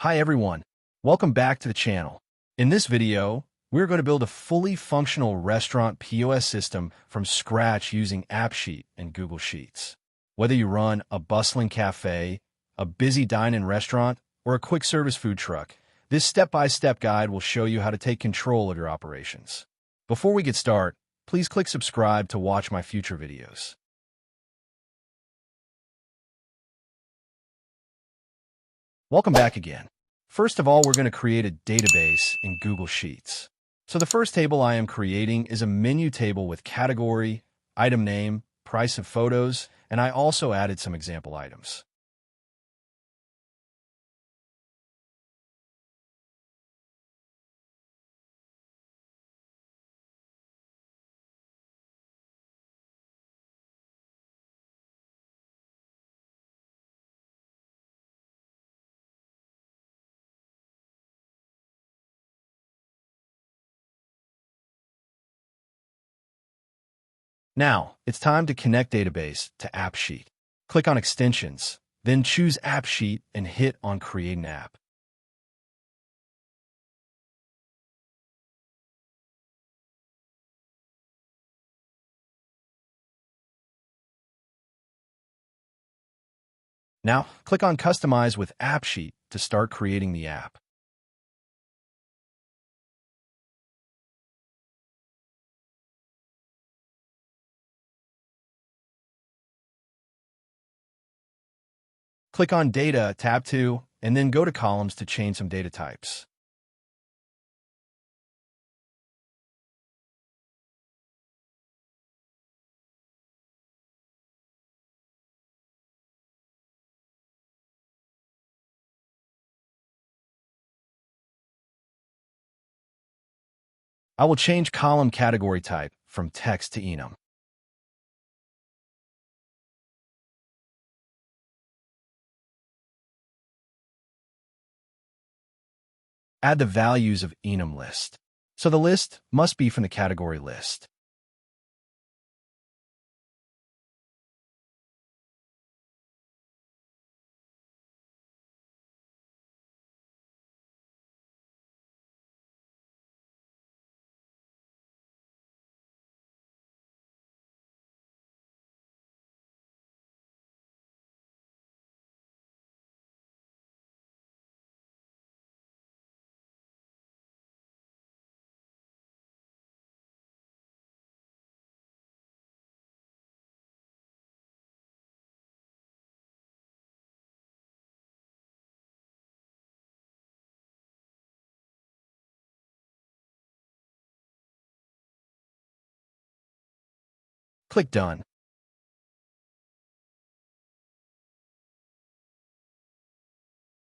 Hi everyone, welcome back to the channel. In this video, we're going to build a fully functional restaurant POS system from scratch using AppSheet and Google Sheets. Whether you run a bustling cafe, a busy dine-in restaurant, or a quick service food truck, this step-by-step guide will show you how to take control of your operations. Before we get started, please click subscribe to watch my future videos. Welcome back again. First of all, we're going to create a database in Google Sheets. So the first table I am creating is a menu table with category, item name, price of photos, and I also added some example items. Now, it's time to connect database to AppSheet. Click on Extensions, then choose AppSheet and hit on Create an App. Now, click on Customize with AppSheet to start creating the app. Click on Data, tab 2, and then go to Columns to change some data types. I will change column category type from text to enum. Add the values of enum list. So the list must be from the category list. Click Done.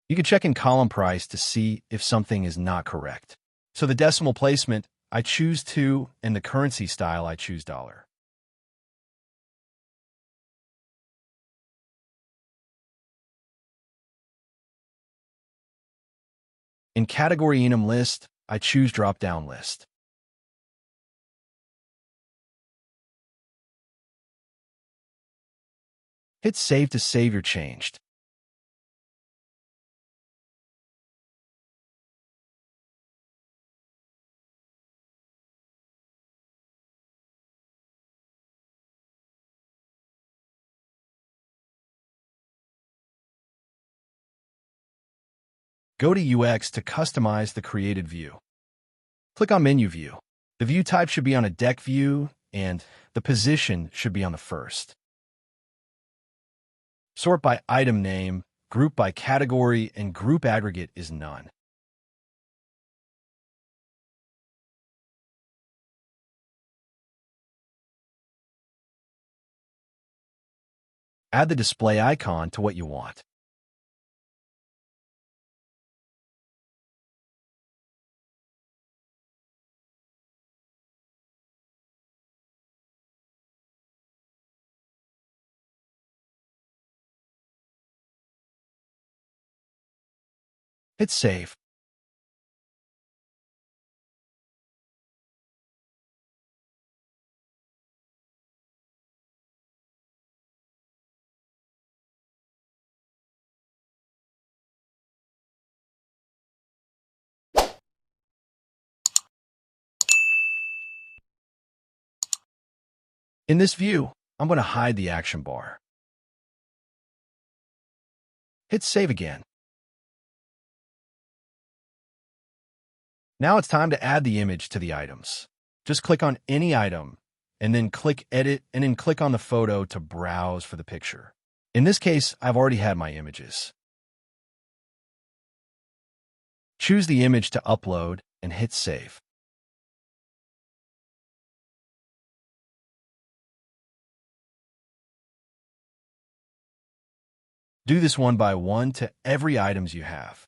You can check in column price to see if something is not correct. So the decimal placement, I choose 2, and the currency style, I choose dollar. In category enum list, I choose drop-down list. Hit Save to save your changed. Go to UX to customize the created view. Click on Menu View. The view type should be on a deck view, and the position should be on the first. Sort by item name, group by category, and group aggregate is none. Add the display icon to what you want. Hit Save. In this view, I'm going to hide the action bar. Hit Save again. Now it's time to add the image to the items. Just click on any item, and then click Edit, and then click on the photo to browse for the picture. In this case, I've already had my images. Choose the image to upload and hit Save. Do this one by one to every items you have.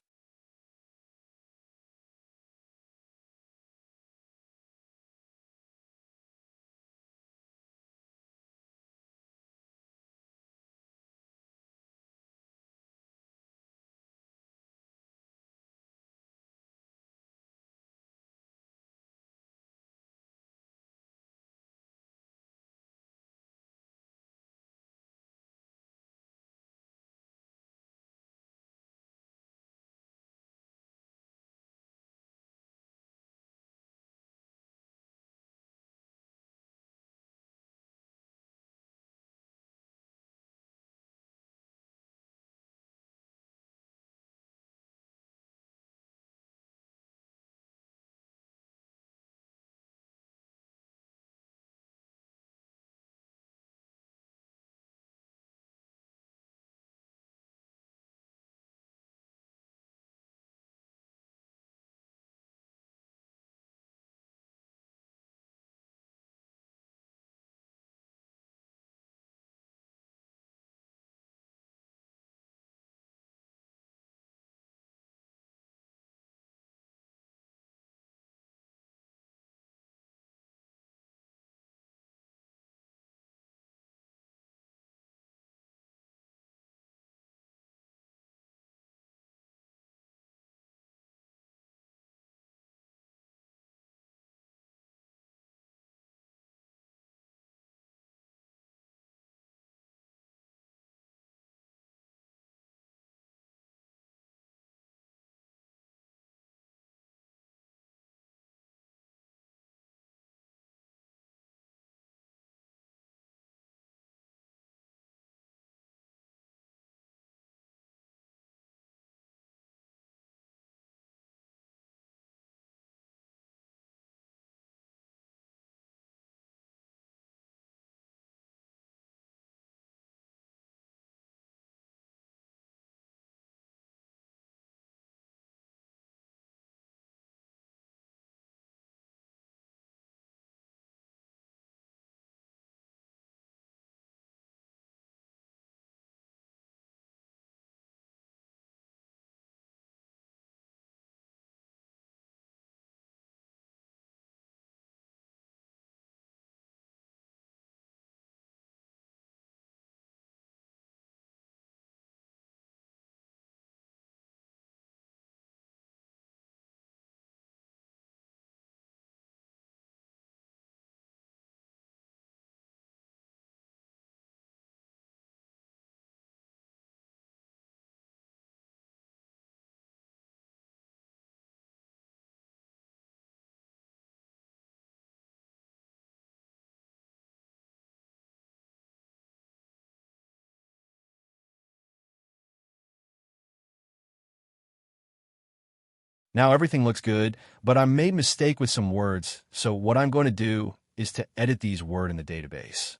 Now everything looks good, but I made a mistake with some words, so what I'm going to do is to edit these words in the database.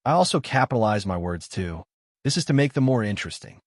I also capitalize my words too. This is to make them more interesting.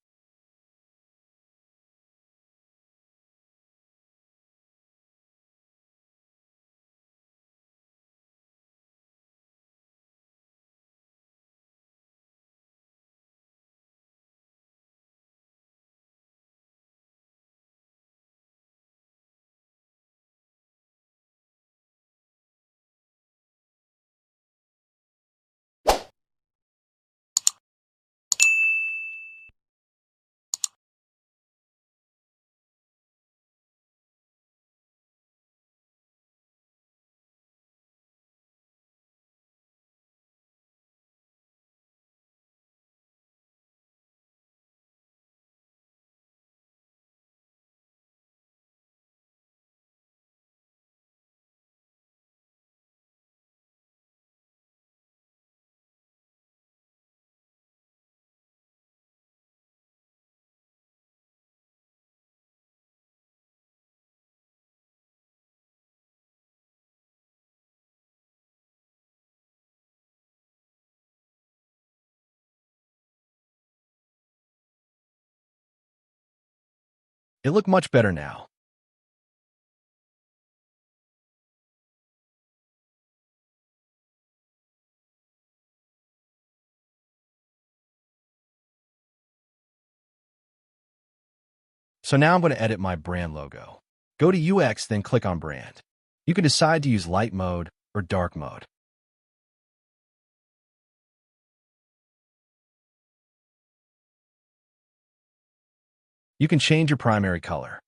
It looked much better now. So now I'm going to edit my brand logo. Go to UX, then click on Brand. You can decide to use light mode or dark mode. You can change your primary color.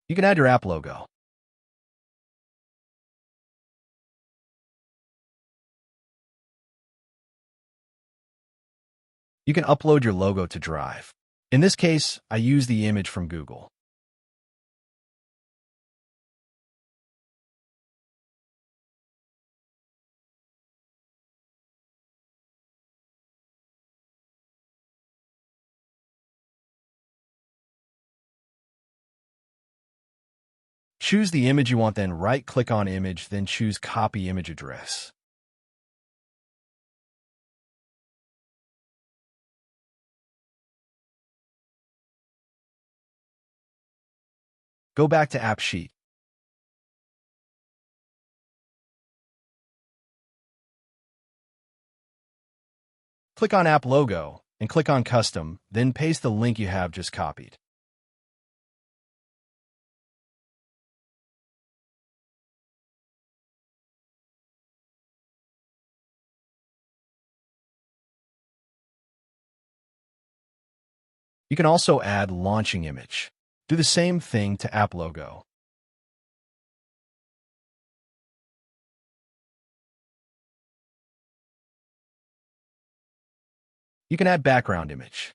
You can add your app logo. You can upload your logo to Drive. In this case, I use the image from Google. Choose the image you want, then right-click on Image, then choose Copy Image Address. Go back to AppSheet. Click on App Logo and click on Custom, then paste the link you have just copied. You can also add launching image. Do the same thing to app logo. You can add background image.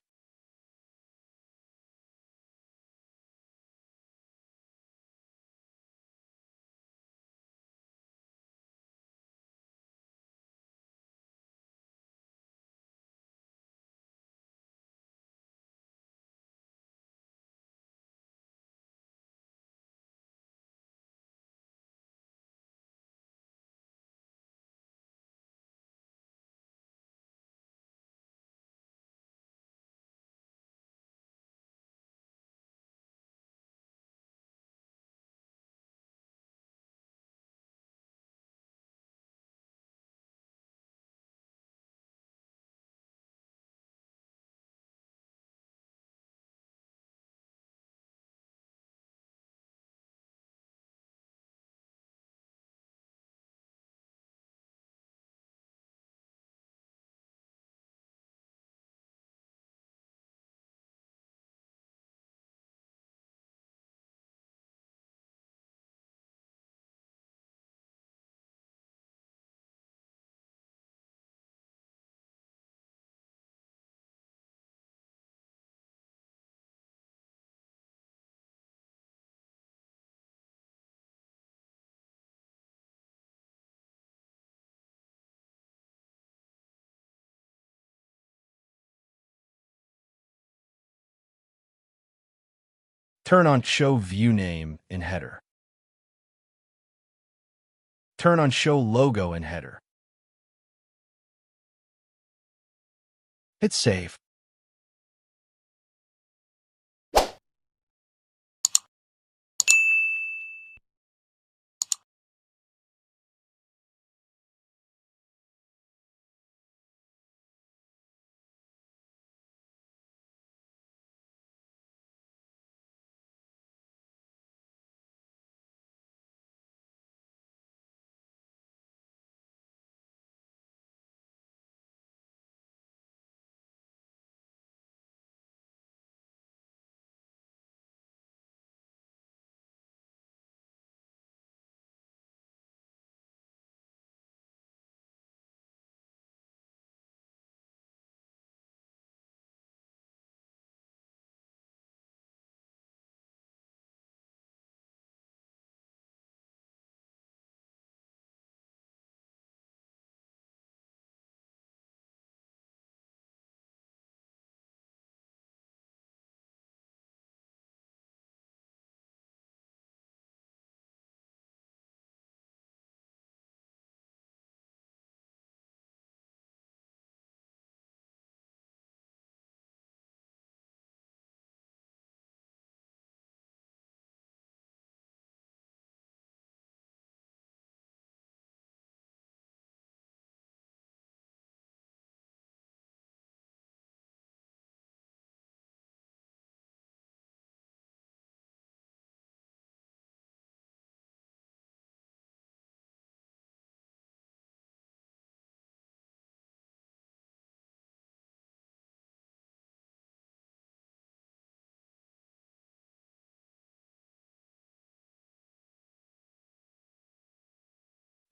Turn on Show View Name in header. Turn on Show Logo in header. Hit Save.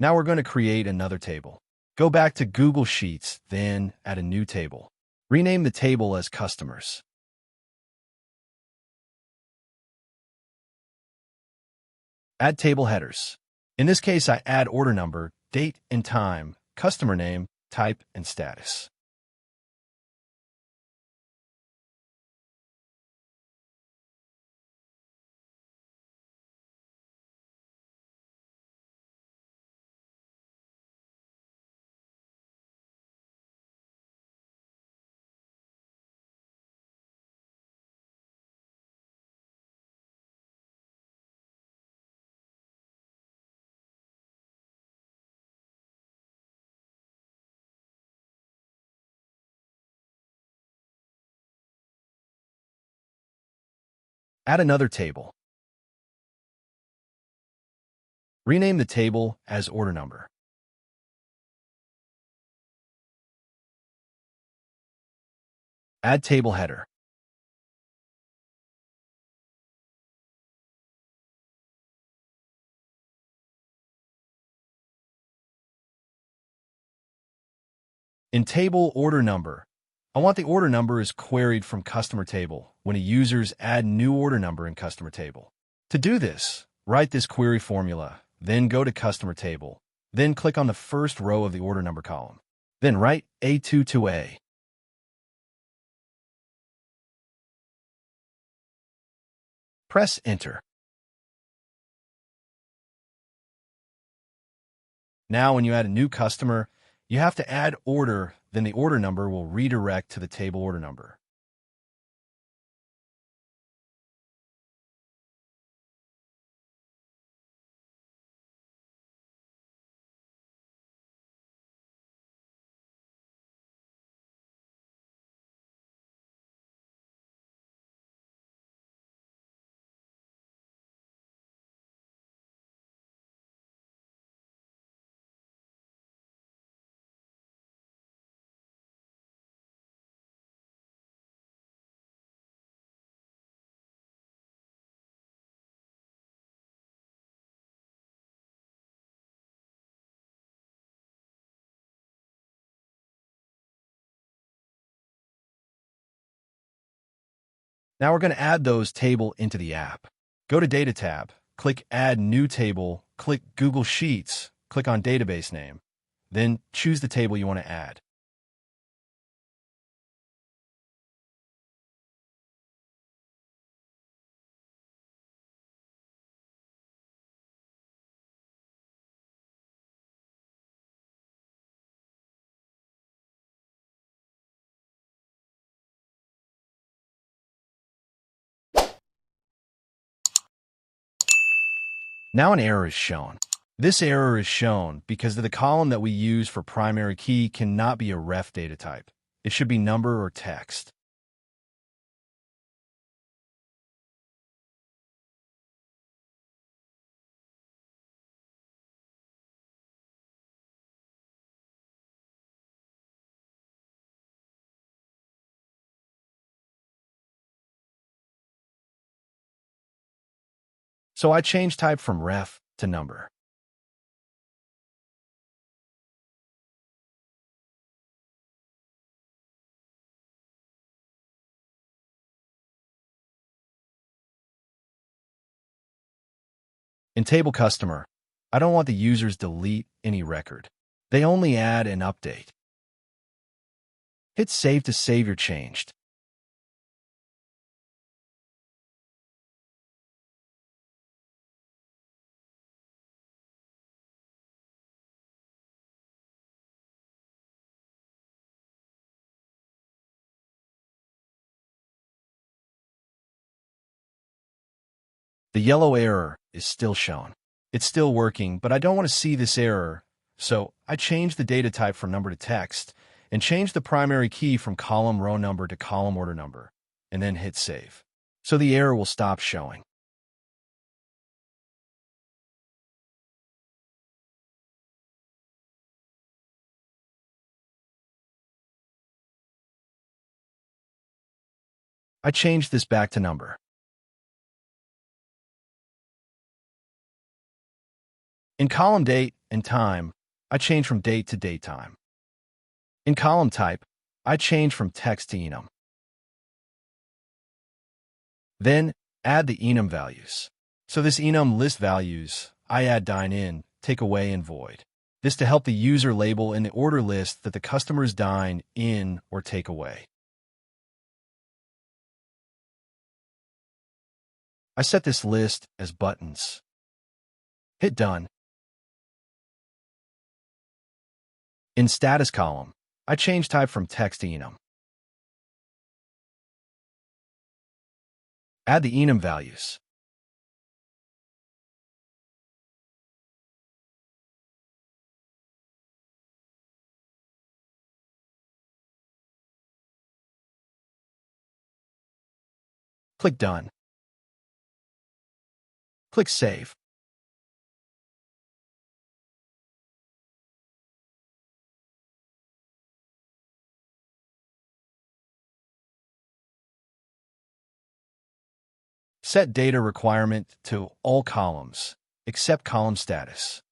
Now we're going to create another table. Go back to Google Sheets, then add a new table. Rename the table as Customers. Add table headers. In this case, I add order number, date and time, customer name, type, and status. Add another table. Rename the table as order number. Add table header. In table order number, I want the order number is queried from customer table when a users add new order number in customer table. To do this, write this query formula, then go to customer table, then click on the first row of the order number column. Then write A2 to A. Press Enter. Now when you add a new customer, you have to add order, then the order number will redirect to the table order number. Now we're going to add those table into the app. Go to Data tab, click Add New Table, click Google Sheets, click on Database Name, then choose the table you want to add. Now an error is shown. This error is shown because the column that we use for primary key cannot be a ref data type. It should be number or text. So I changed type from ref to number. In table customer, I don't want the users delete any record. They only add and update. Hit save to save your changed. The yellow error is still shown. It's still working, but I don't want to see this error, so I changed the data type from number to text and changed the primary key from column row number to column order number, and then hit save. So the error will stop showing. I changed this back to number. In column date, and time, I change from date to date time. In column type, I change from text to enum. Then, add the enum values. So this enum list values, I add dine in, take away, and void. This to help the user label in the order list that the customers dine in or take away. I set this list as buttons. Hit Done. In status column, I change type from text to enum. Add the enum values. Click Done. Click Save. Set data requirement to all columns, except column status.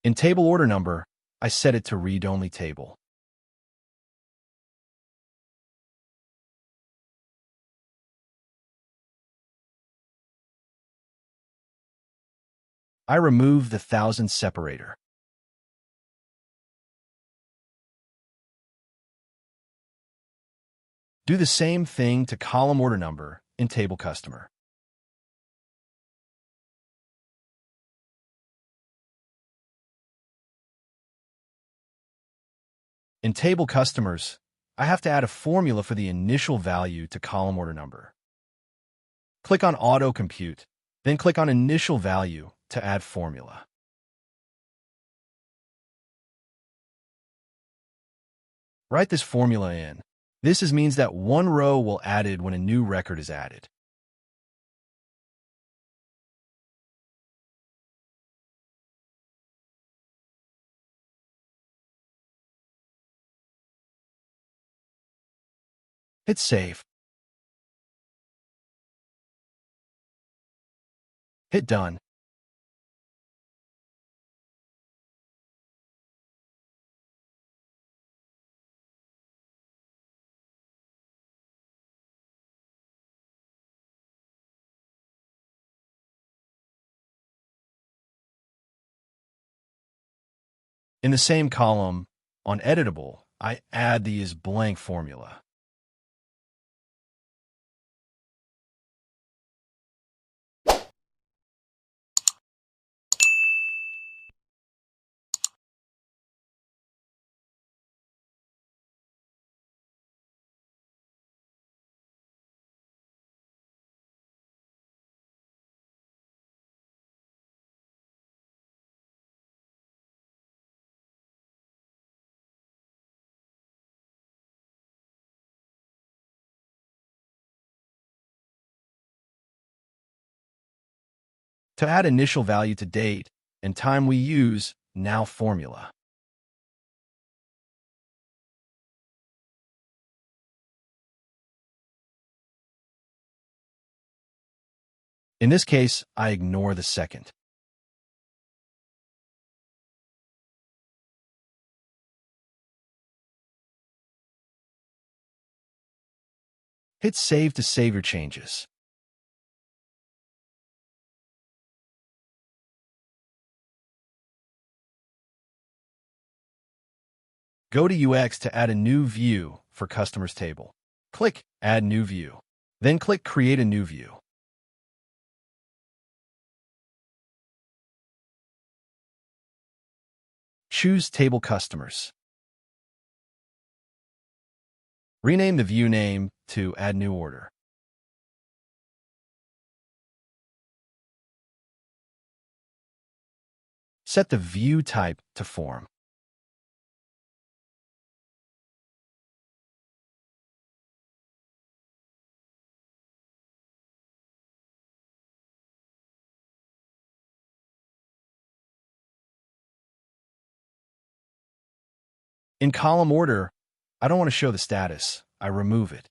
In table order number, I set it to read-only table. I remove the thousand separator. Do the same thing to column order number in table customer. In table customers, I have to add a formula for the initial value to column order number. Click on Auto Compute, then click on Initial Value to add formula. Write this formula in. This means that one row will added when a new record is added. Hit Save. Hit Done. In the same column, on Editable, I add the is blank formula. To add initial value to date and time, we use now formula. In this case, I ignore the second. Hit Save to save your changes. Go to UX to add a new view for Customers table. Click Add New View. Then click Create a New View. Choose Table Customers. Rename the view name to Add New Order. Set the view type to Form. In column order, I don't want to show the status. I remove it.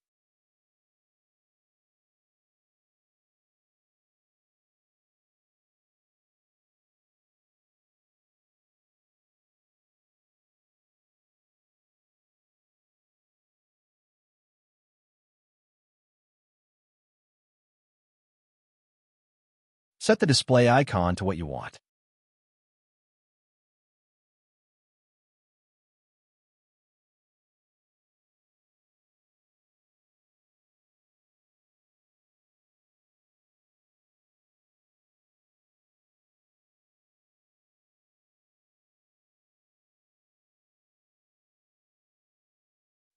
Set the display icon to what you want.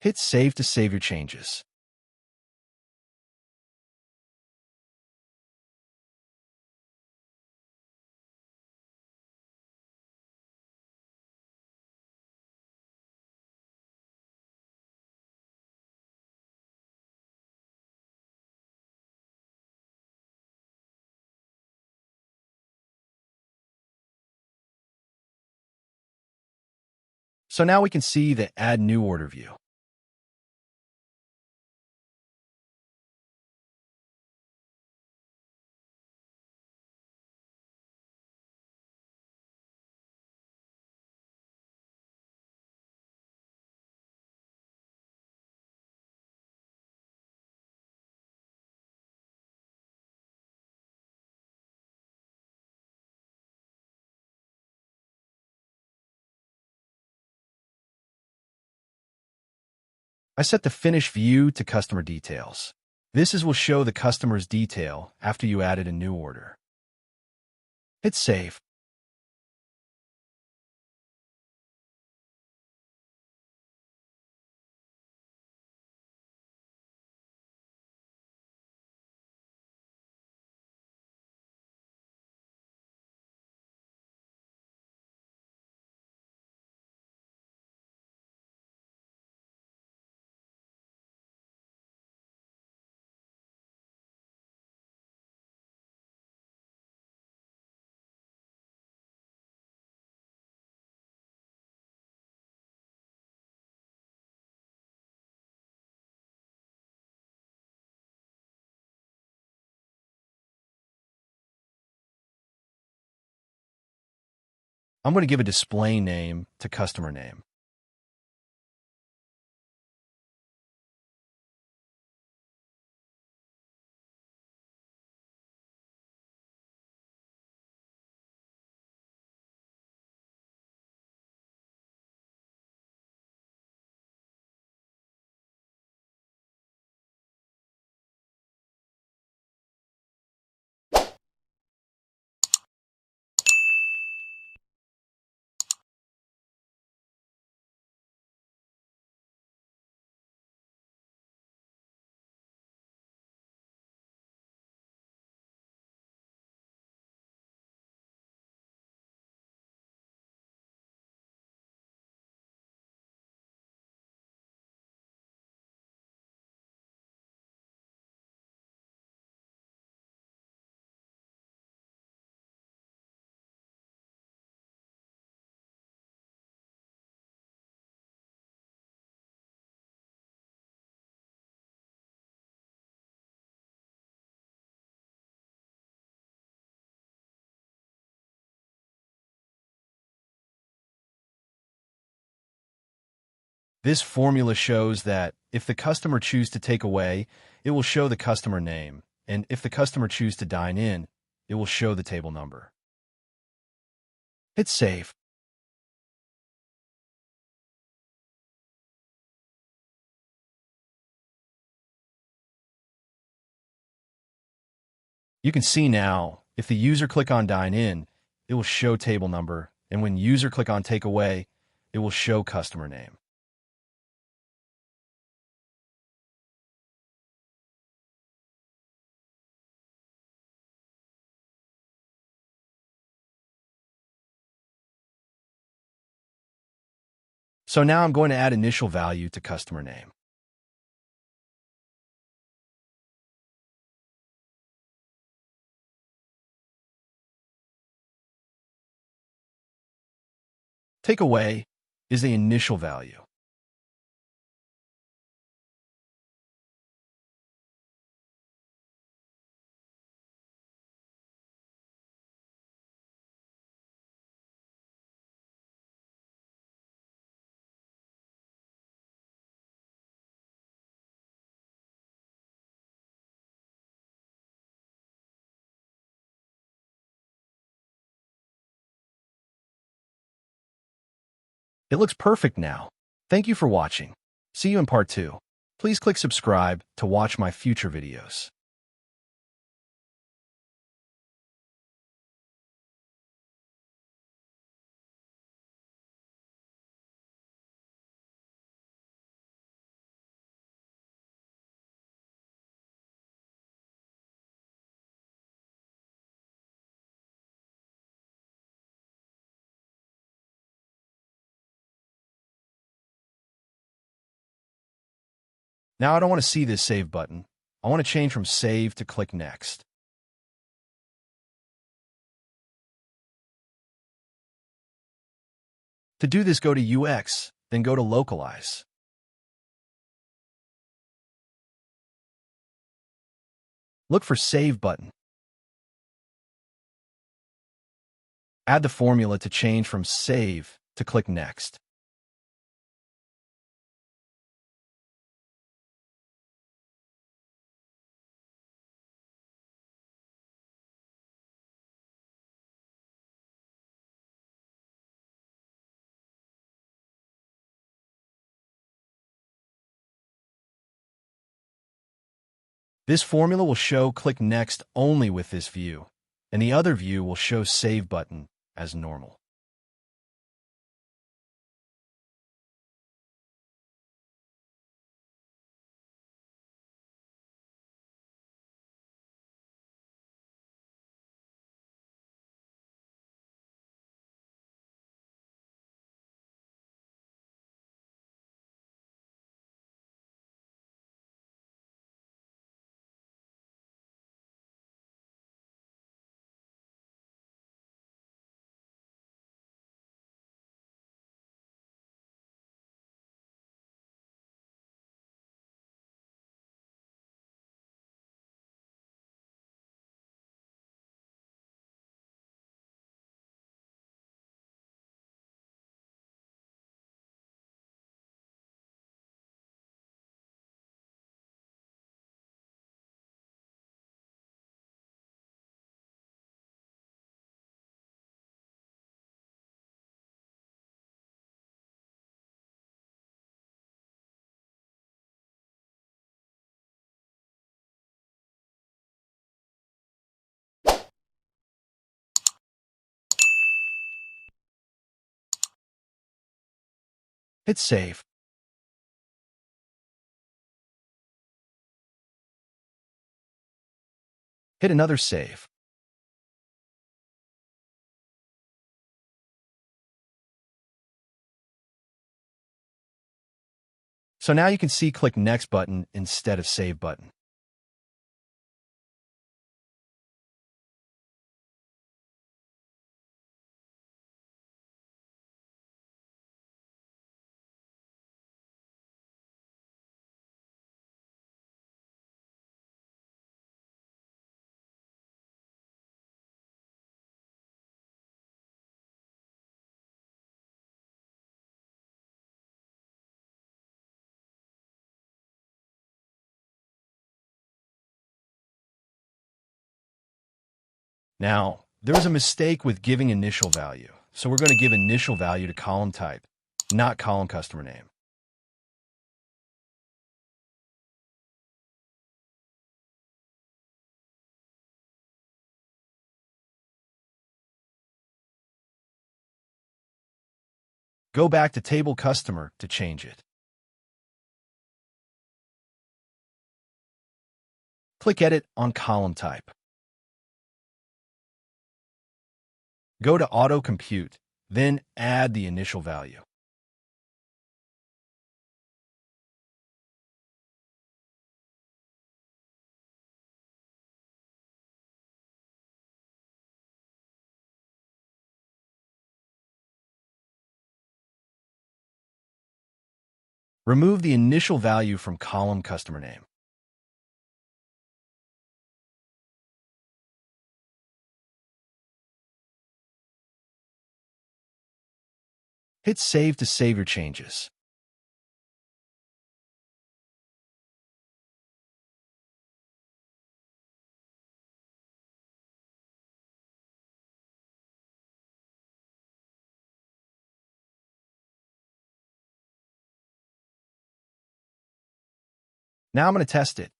Hit Save to save your changes. So now we can see the Add New Order view. I set the Finish View to Customer Details. This will show the customer's detail after you added a new order. Hit Save. I'm going to give a display name to customer name. This formula shows that if the customer chooses to take away, it will show the customer name, and if the customer chooses to dine in, it will show the table number. Hit Save. You can see now, if the user click on Dine In, it will show table number, and when user click on Take Away, it will show customer name. So now I'm going to add initial value to customer name. Take Away is the initial value. It looks perfect now. Thank you for watching. See you in part 2. Please click subscribe to watch my future videos. Now I don't want to see this Save button. I want to change from Save to click Next. To do this, go to UX, then go to Localize. Look for Save button. Add the formula to change from Save to click Next. This formula will show click Next only with this view, and the other view will show Save button as normal. Hit Save. Hit another Save. So now you can see click Next button instead of Save button. Now, there was a mistake with giving initial value, so we're going to give initial value to column type, not column customer name. Go back to Table Customer to change it. Click Edit on Column Type. Go to Auto Compute, then add the initial value. Remove the initial value from column customer name. Hit Save to save your changes. Now I'm going to test it.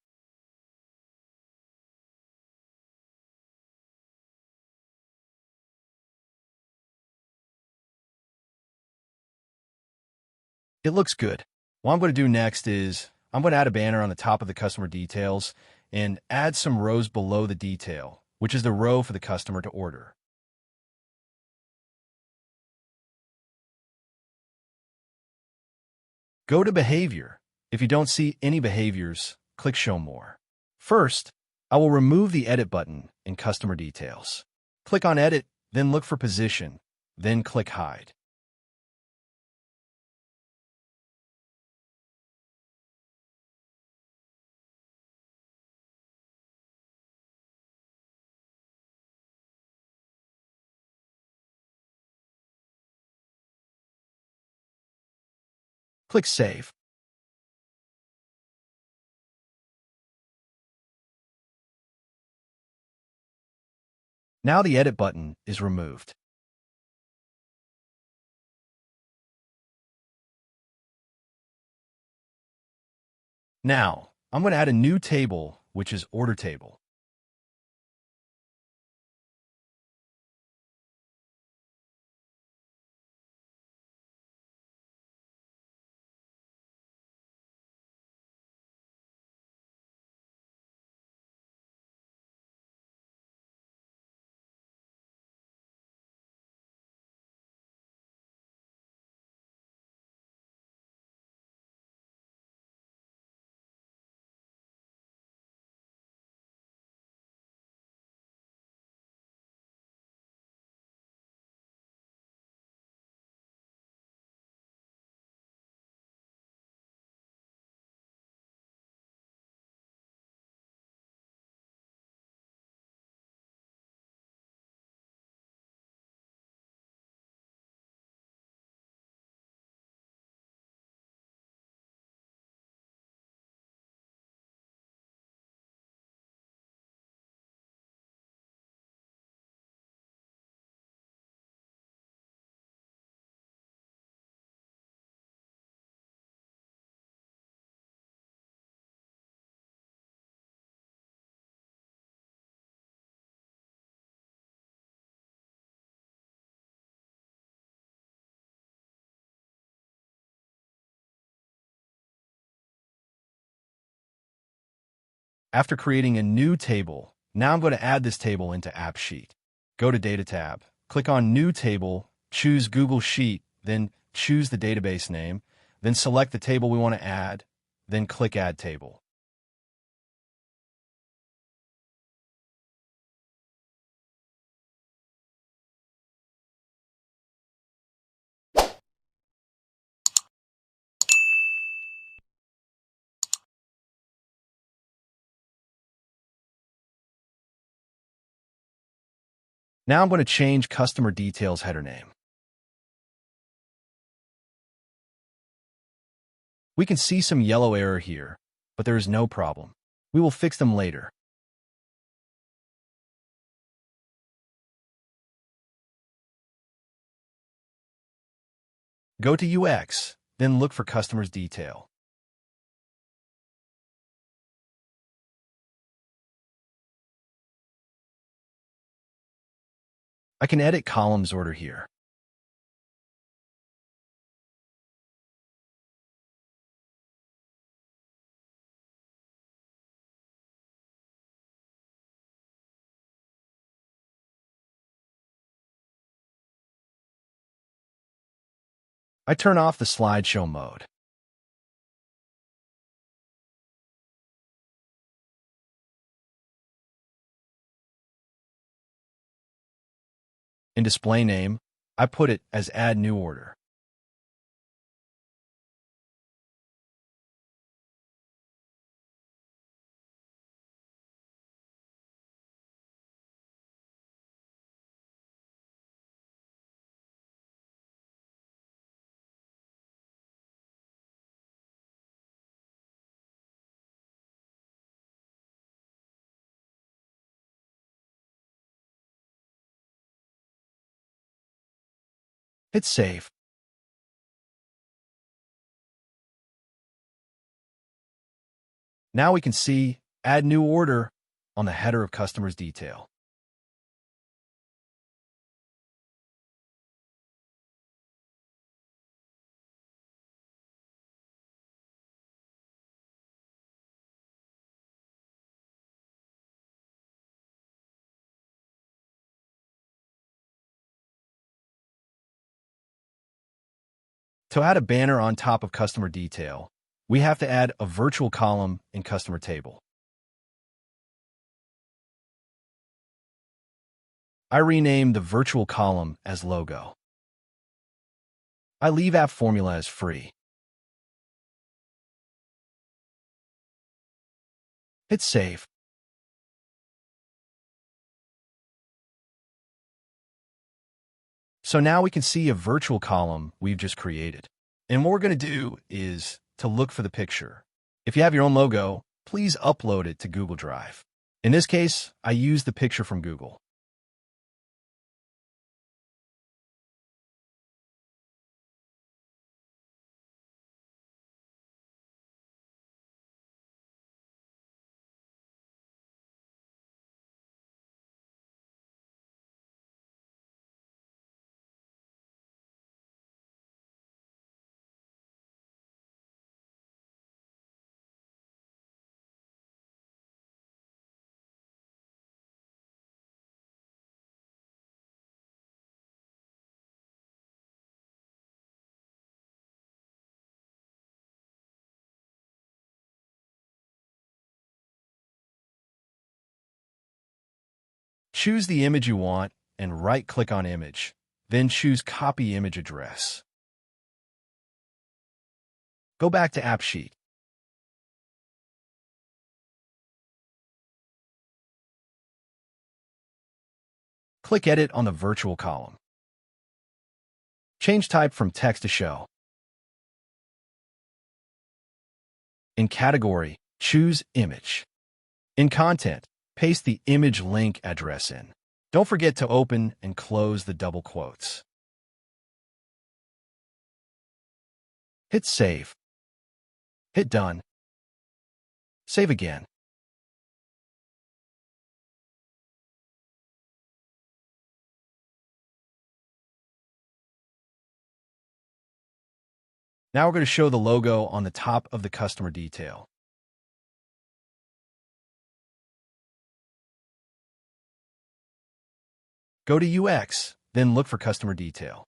It looks good. What I'm going to do next is I'm going to add a banner on the top of the customer details and add some rows below the detail, which is the row for the customer to order. Go to Behavior. If you don't see any behaviors, click Show More. First, I will remove the Edit button in Customer Details. Click on Edit, then look for Position, then click Hide. Click Save. Now the Edit button is removed. Now, I'm going to add a new table, which is Order Table. After creating a new table, now I'm going to add this table into AppSheet. Go to Data tab, click on New Table, choose Google Sheet, then choose the database name, then select the table we want to add, then click Add Table. Now I'm going to change Customer Details header name. We can see some yellow error here, but there is no problem. We will fix them later. Go to UX, then look for Customer's Detail. I can edit columns order here. I turn off the slideshow mode. In display name, I put it as Add New Order. Hit Save. Now we can see Add New Order on the header of Customer's Detail. To add a banner on top of Customer Detail, we have to add a virtual column in Customer Table. I rename the virtual column as Logo. I leave App Formula as free. Hit Save. So now we can see a virtual column we've just created. And what we're going to do is to look for the picture. If you have your own logo, please upload it to Google Drive. In this case, I use the picture from Google. Choose the image you want and right-click on Image. Then choose Copy Image Address. Go back to AppSheet. Click Edit on the virtual column. Change type from text to show. In Category, choose Image. In Content, paste the image link address in. Don't forget to open and close the double quotes. Hit Save. Hit Done. Save again. Now we're going to show the logo on the top of the customer detail. Go to UX, then look for customer detail.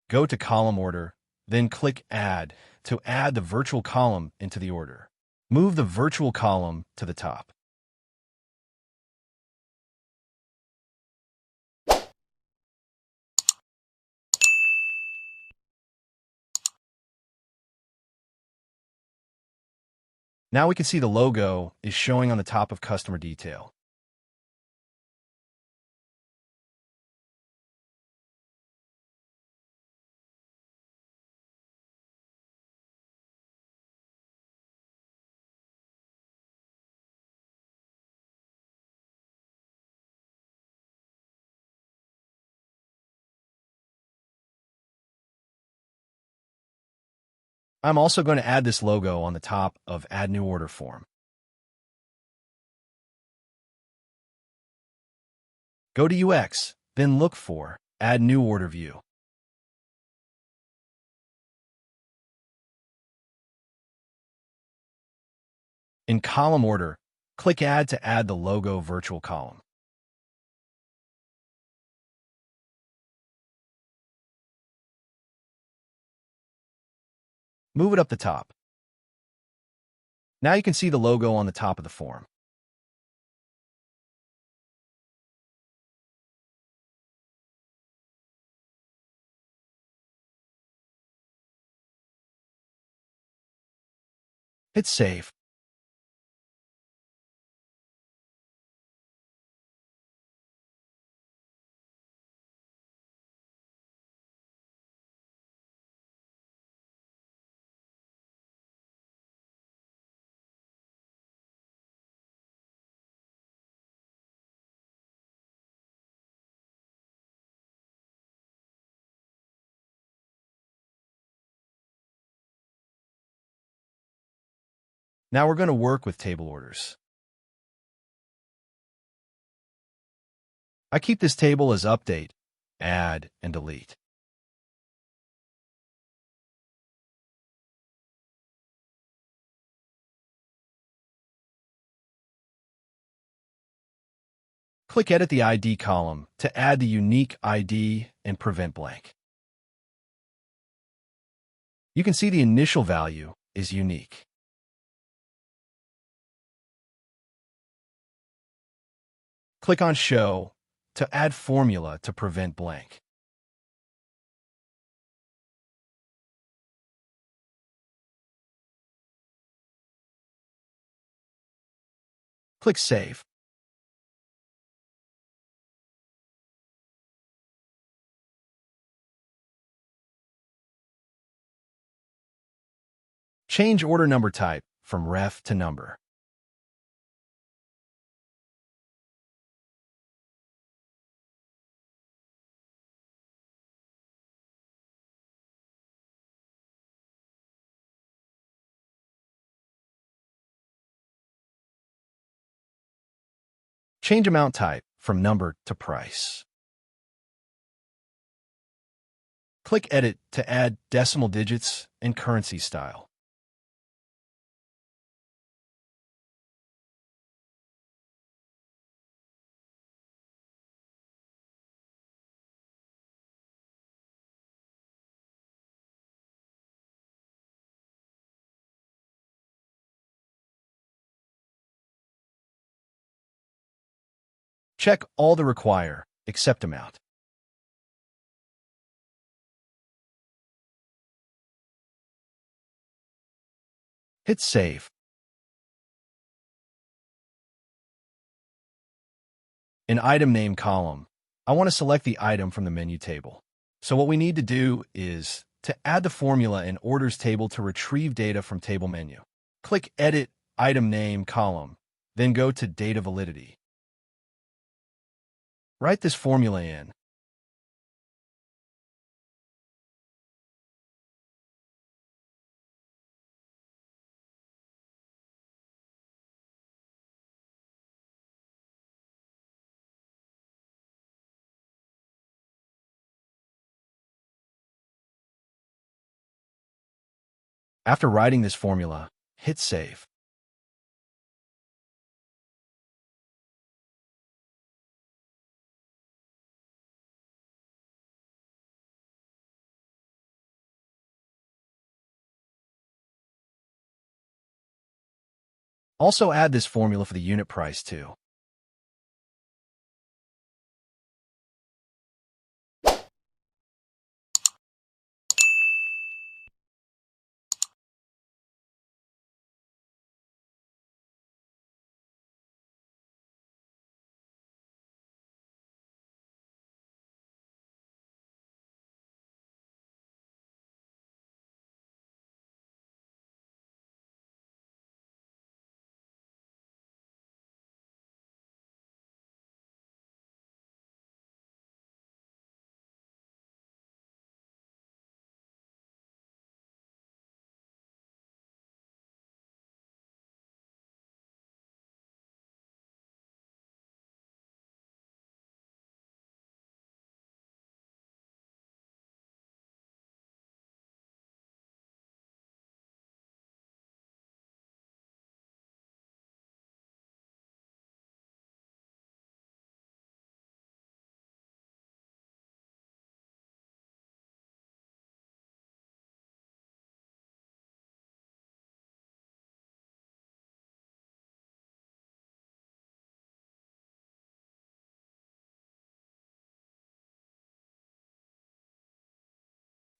Go to Column Order, then click Add to add the virtual column into the order. Move the virtual column to the top. Now we can see the logo is showing on the top of customer detail. I'm also going to add this logo on the top of Add New Order form. Go to UX, then look for Add New Order View. In Column Order, click Add to add the logo virtual column. Move it up the top. Now you can see the logo on the top of the form. Hit Save. Now we're going to work with table orders. I keep this table as update, add, and delete. Click Edit the ID column to add the unique ID and prevent blank. You can see the initial value is unique. Click on Show to add formula to prevent blank. Click Save. Change order number type from ref to number. Change amount type from number to price. Click Edit to add decimal digits and currency style. Check all the require except amount. Hit Save. In Item Name column, I want to select the item from the menu table. So what we need to do is to add the formula in Orders table to retrieve data from table menu. Click Edit Item Name column, then go to Data Validity. Write this formula in. After writing this formula, hit Save. Also add this formula for the unit price too.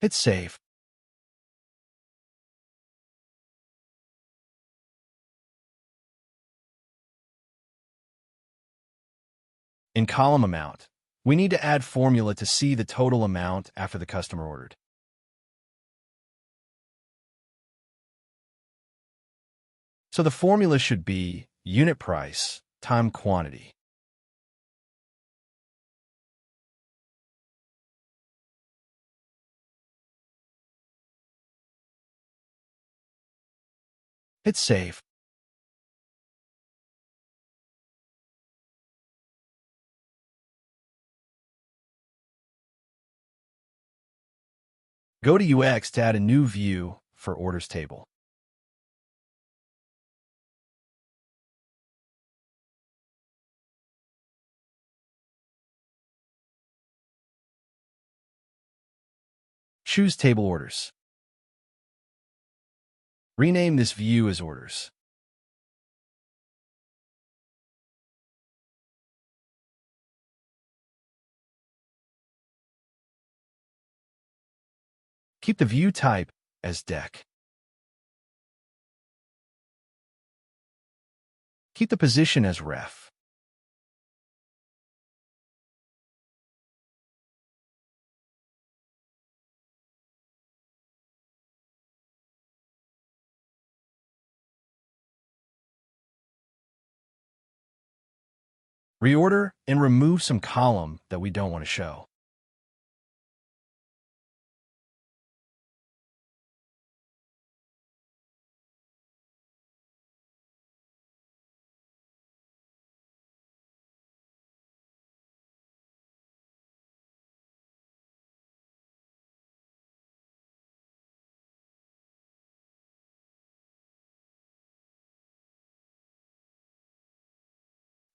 Hit Save. In column amount, we need to add formula to see the total amount after the customer ordered. So the formula should be unit price time quantity. Hit Save. Go to UX to add a new view for orders table. Choose Table Orders. Rename this view as Orders. Keep the view type as Deck. Keep the position as Ref. Reorder and remove some column that we don't want to show.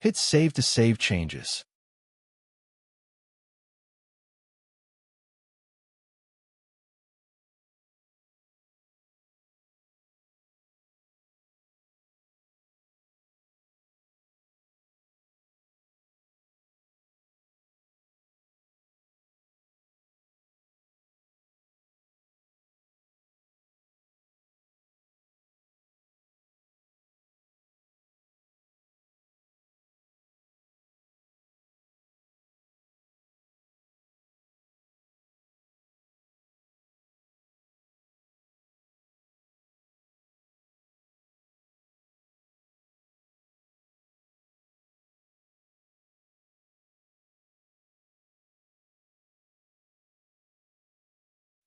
Hit Save to save changes.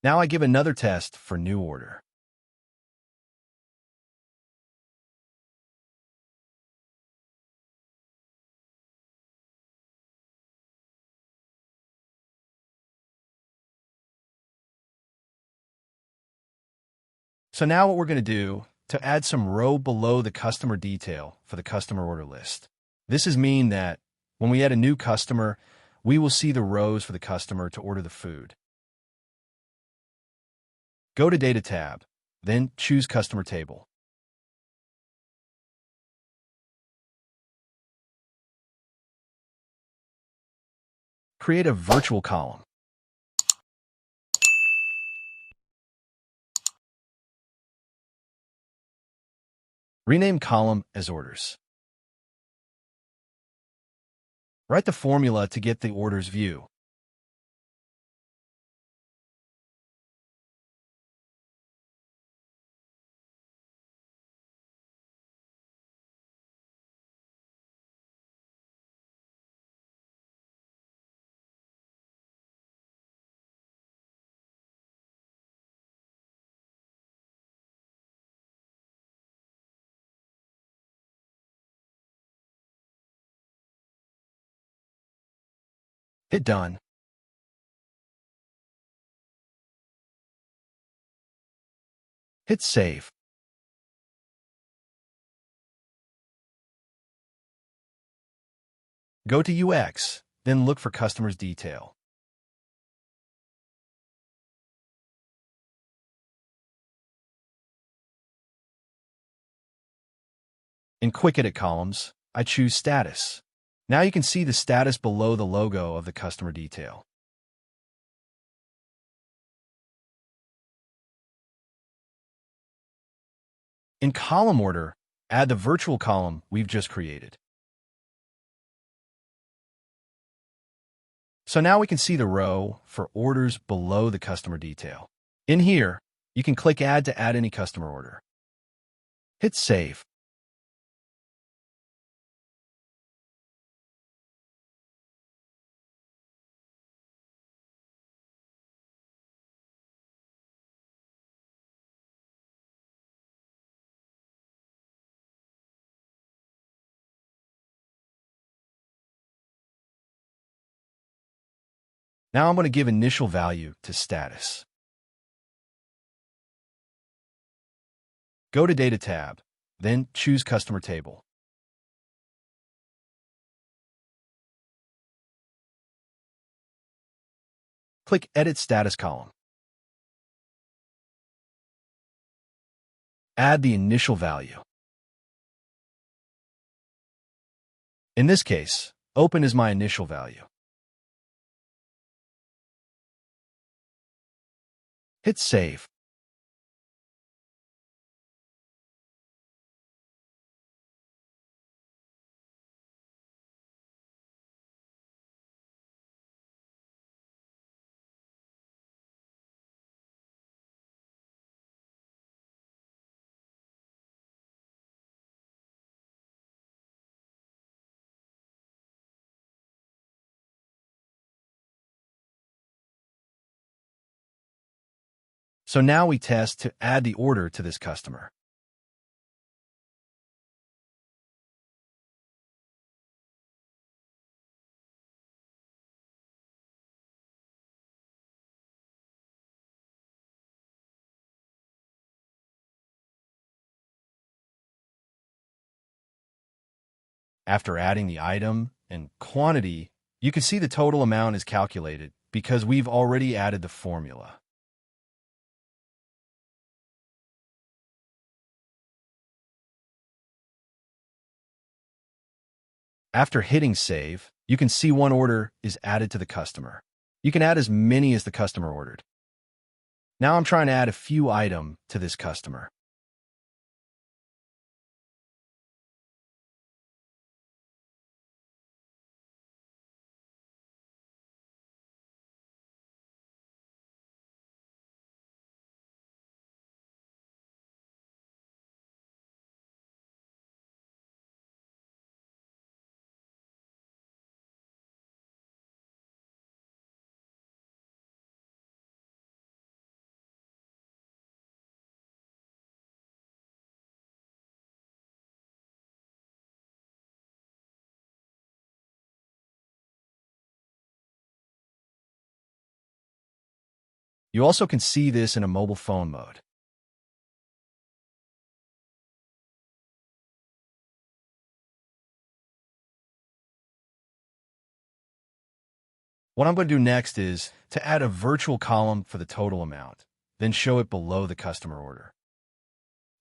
Now I give another test for new order. So now what we're going to do to add some row below the customer detail for the customer order list. This is mean that when we add a new customer, we will see the rows for the customer to order the food. Go to Data tab, then choose Customer Table. Create a virtual column. Rename column as Orders. Write the formula to get the orders view. Hit Done. Hit Save. Go to UX, then look for Customer's Detail. In Quick Edit columns, I choose Status. Now you can see the status below the logo of the customer detail. In Column Order, add the virtual column we've just created. So now we can see the row for orders below the customer detail. In here, you can click Add to add any customer order. Hit Save. Now I'm going to give initial value to status. Go to Data tab, then choose Customer Table. Click Edit Status column. Add the initial value. In this case, open is my initial value. Hit Save. So now we test to add the order to this customer. After adding the item and quantity, you can see the total amount is calculated because we've already added the formula. After hitting Save, you can see one order is added to the customer. You can add as many as the customer ordered. Now I'm trying to add a few items to this customer. You also can see this in a mobile phone mode. What I'm going to do next is to add a virtual column for the total amount, then show it below the customer order.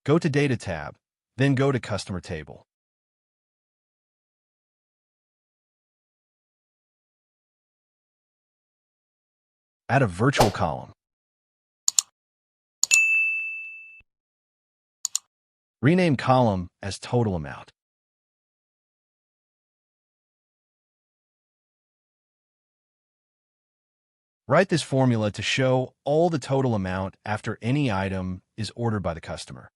Go to Data tab, then go to Customer Table. Add a virtual column. Rename column as total amount. Write this formula to show all the total amount after any item is ordered by the customer.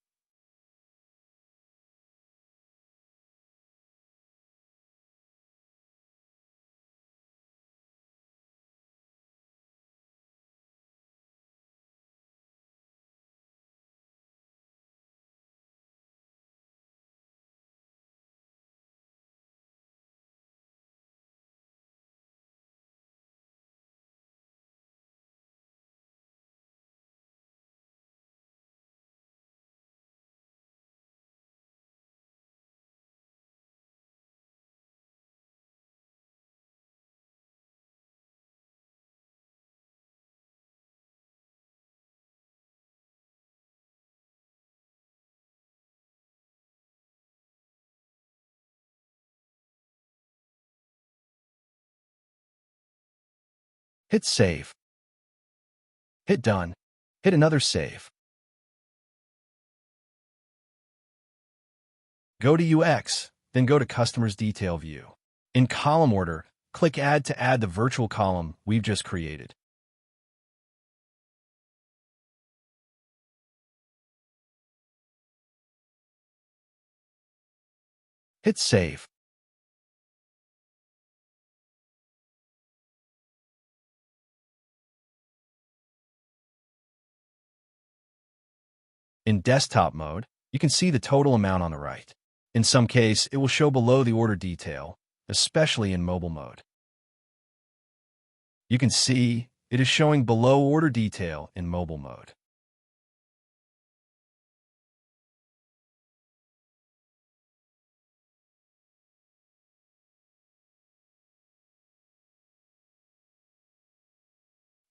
Hit Save. Hit Done. Hit another Save. Go to UX, then go to Customer's Detail View. In column order, click Add to add the virtual column we've just created. Hit Save. In desktop mode, you can see the total amount on the right. In some case, it will show below the order detail, especially in mobile mode. You can see it is showing below order detail in mobile mode.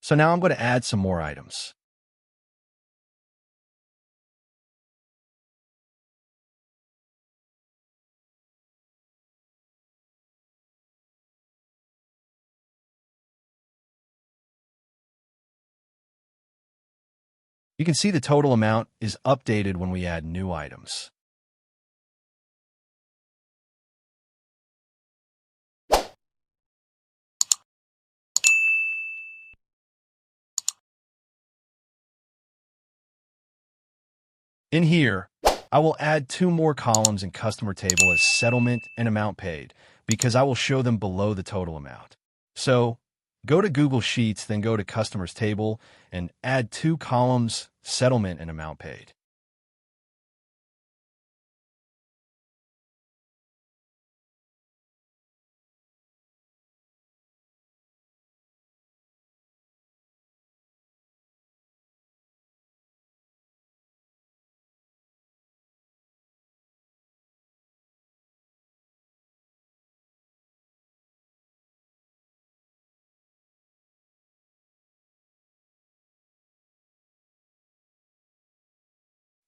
So now I'm going to add some more items. You can see the total amount is updated when we add new items. In here, I will add 2 more columns in customer table as settlement and amount paid because I will show them below the total amount. So go to Google Sheets, then go to customers table and add 2 columns, settlement and amount paid.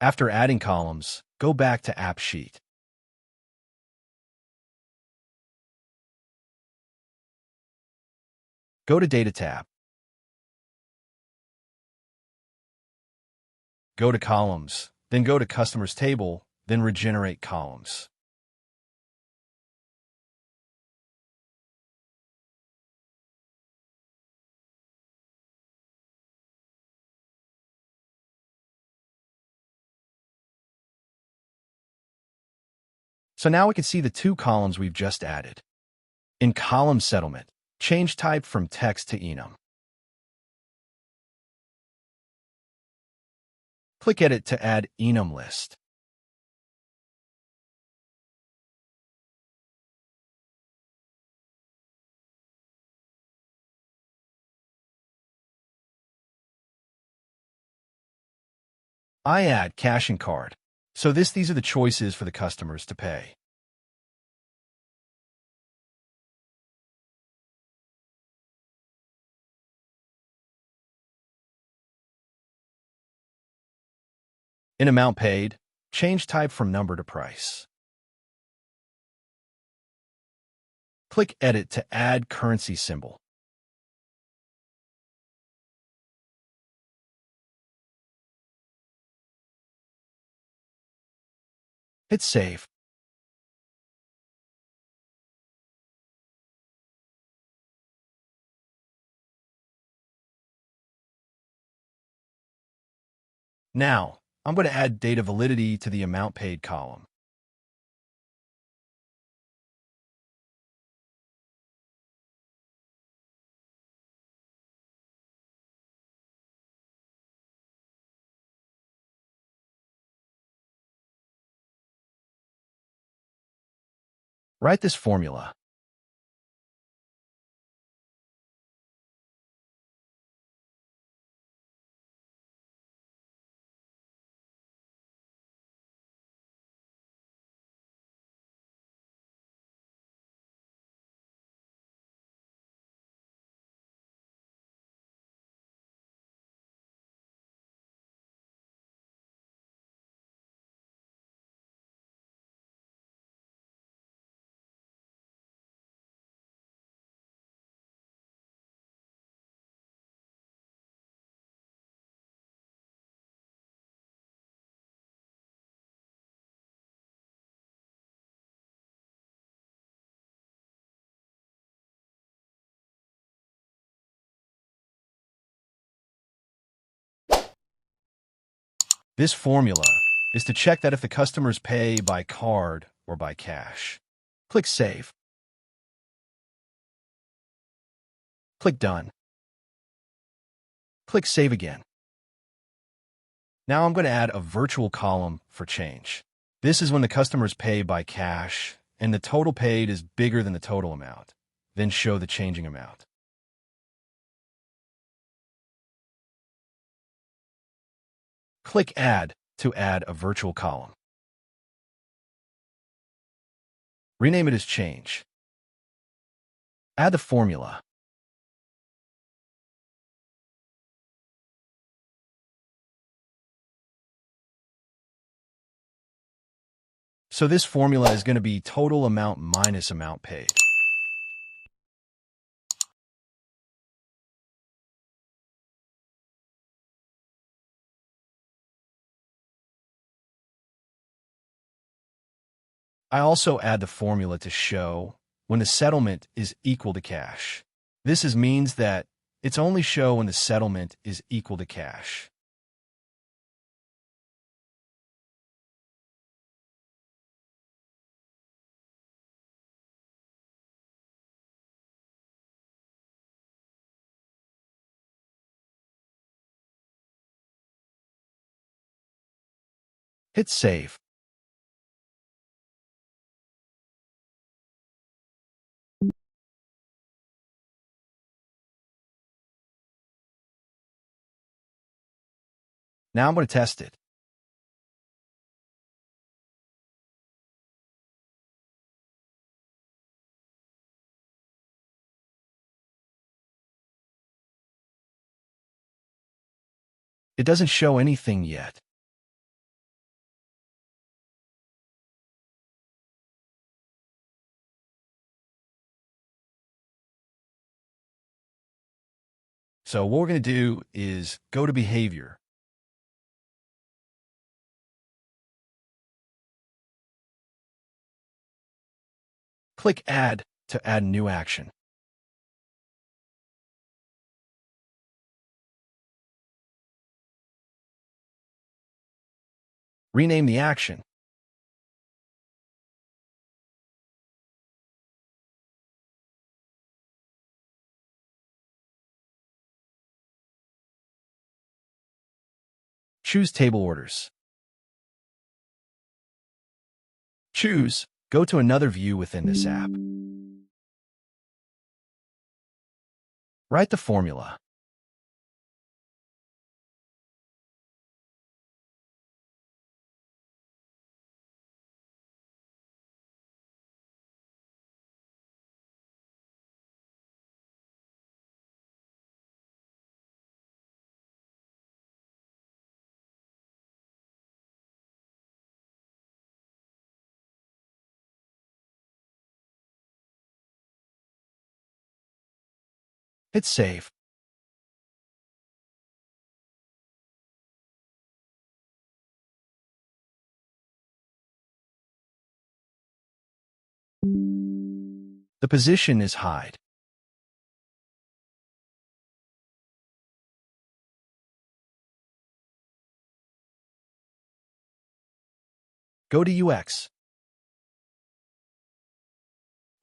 After adding columns, go back to AppSheet. Go to Data tab. Go to Columns, then go to Customers table, then Regenerate columns. So now we can see the 2 columns we've just added. In Column Settlement, change type from text to enum. Click Edit to add enum list. I add cash and card. So these are the choices for the customers to pay. In amount paid, change type from number to price. Click Edit to add currency symbol. Hit Save. Now, I'm going to add data validity to the amount paid column. Write this formula. This formula is to check that if the customers pay by card or by cash. Click Save. Click Done. Click Save again. Now I'm going to add a virtual column for change. This is when the customers pay by cash and the total paid is bigger than the total amount. Then show the changing amount. Click Add to add a virtual column. Rename it as Change. Add the formula. So this formula is going to be total amount minus amount paid. I also add the formula to show when the settlement is equal to cash. Means that it's only show when the settlement is equal to cash. Hit save. Now I'm going to test it. It doesn't show anything yet. So what we're going to do is go to behavior. Click add to add new action. Rename the action. Choose table orders. Choose go to another view within this app. Write the formula. Hit save. The position is hide. Go to UX.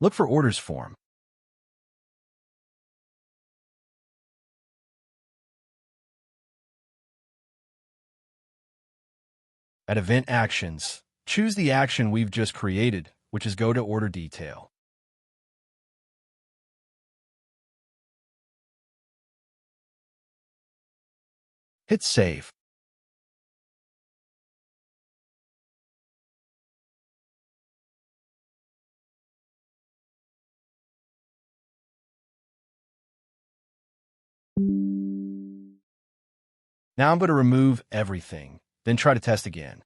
Look for orders form. At Event Actions, choose the action we've just created, which is go to Order Detail. Hit Save. Now I'm going to remove everything, then try to test again.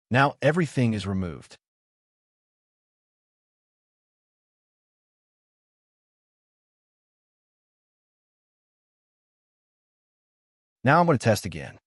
Now everything is removed. Now I'm going to test again.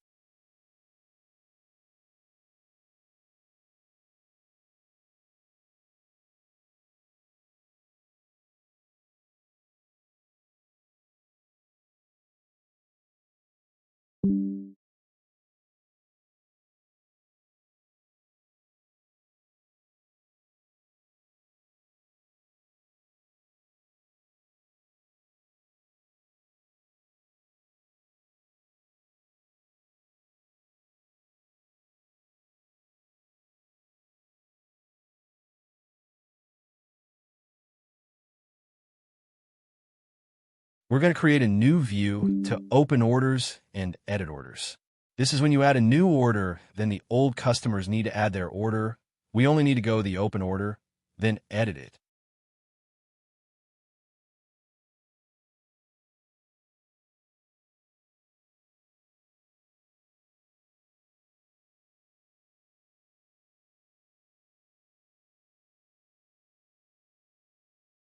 We're going to create a new view to open orders and edit orders. This is when you add a new order, then the old customers need to add their order. We only need to go to the open order, then edit it.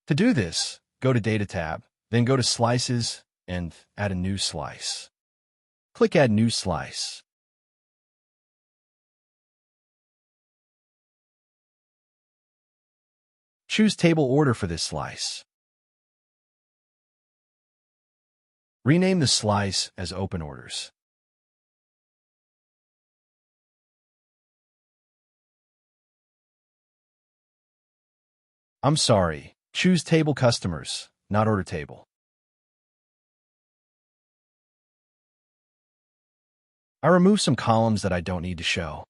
To do this, go to Data tab, then go to Slices and add a new slice. Click Add New Slice. Choose Table Order for this slice. Rename the slice as Open Orders. I'm sorry, choose Table Customers, not Order Table. I remove some columns that I don't need to show.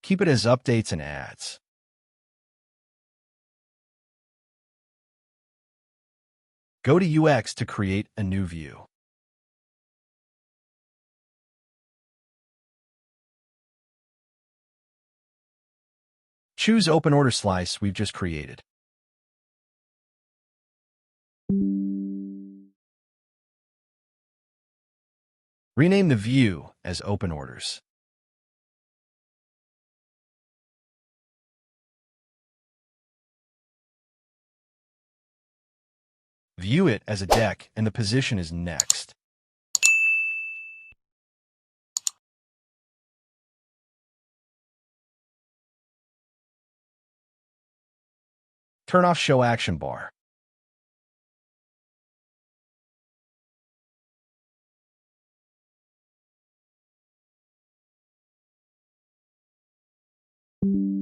Keep it as updates and adds. Go to UX to create a new view. Choose Open Order Slice we've just created. Rename the view as Open Orders. View it as a deck and the position is next. Turn off Show Action Bar.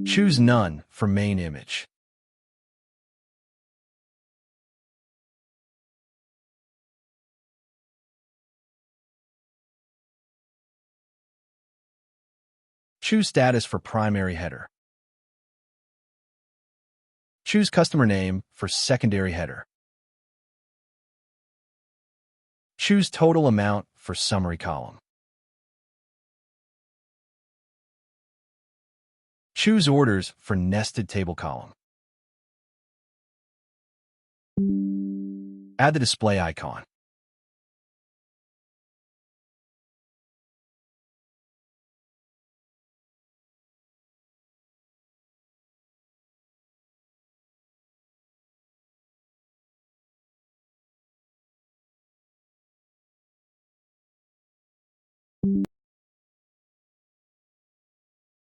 Choose None for main image. Choose Status for primary header. Choose Customer Name for secondary header. Choose Total Amount for summary column. Choose Orders for nested table column. Add the display icon.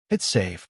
Hit Save.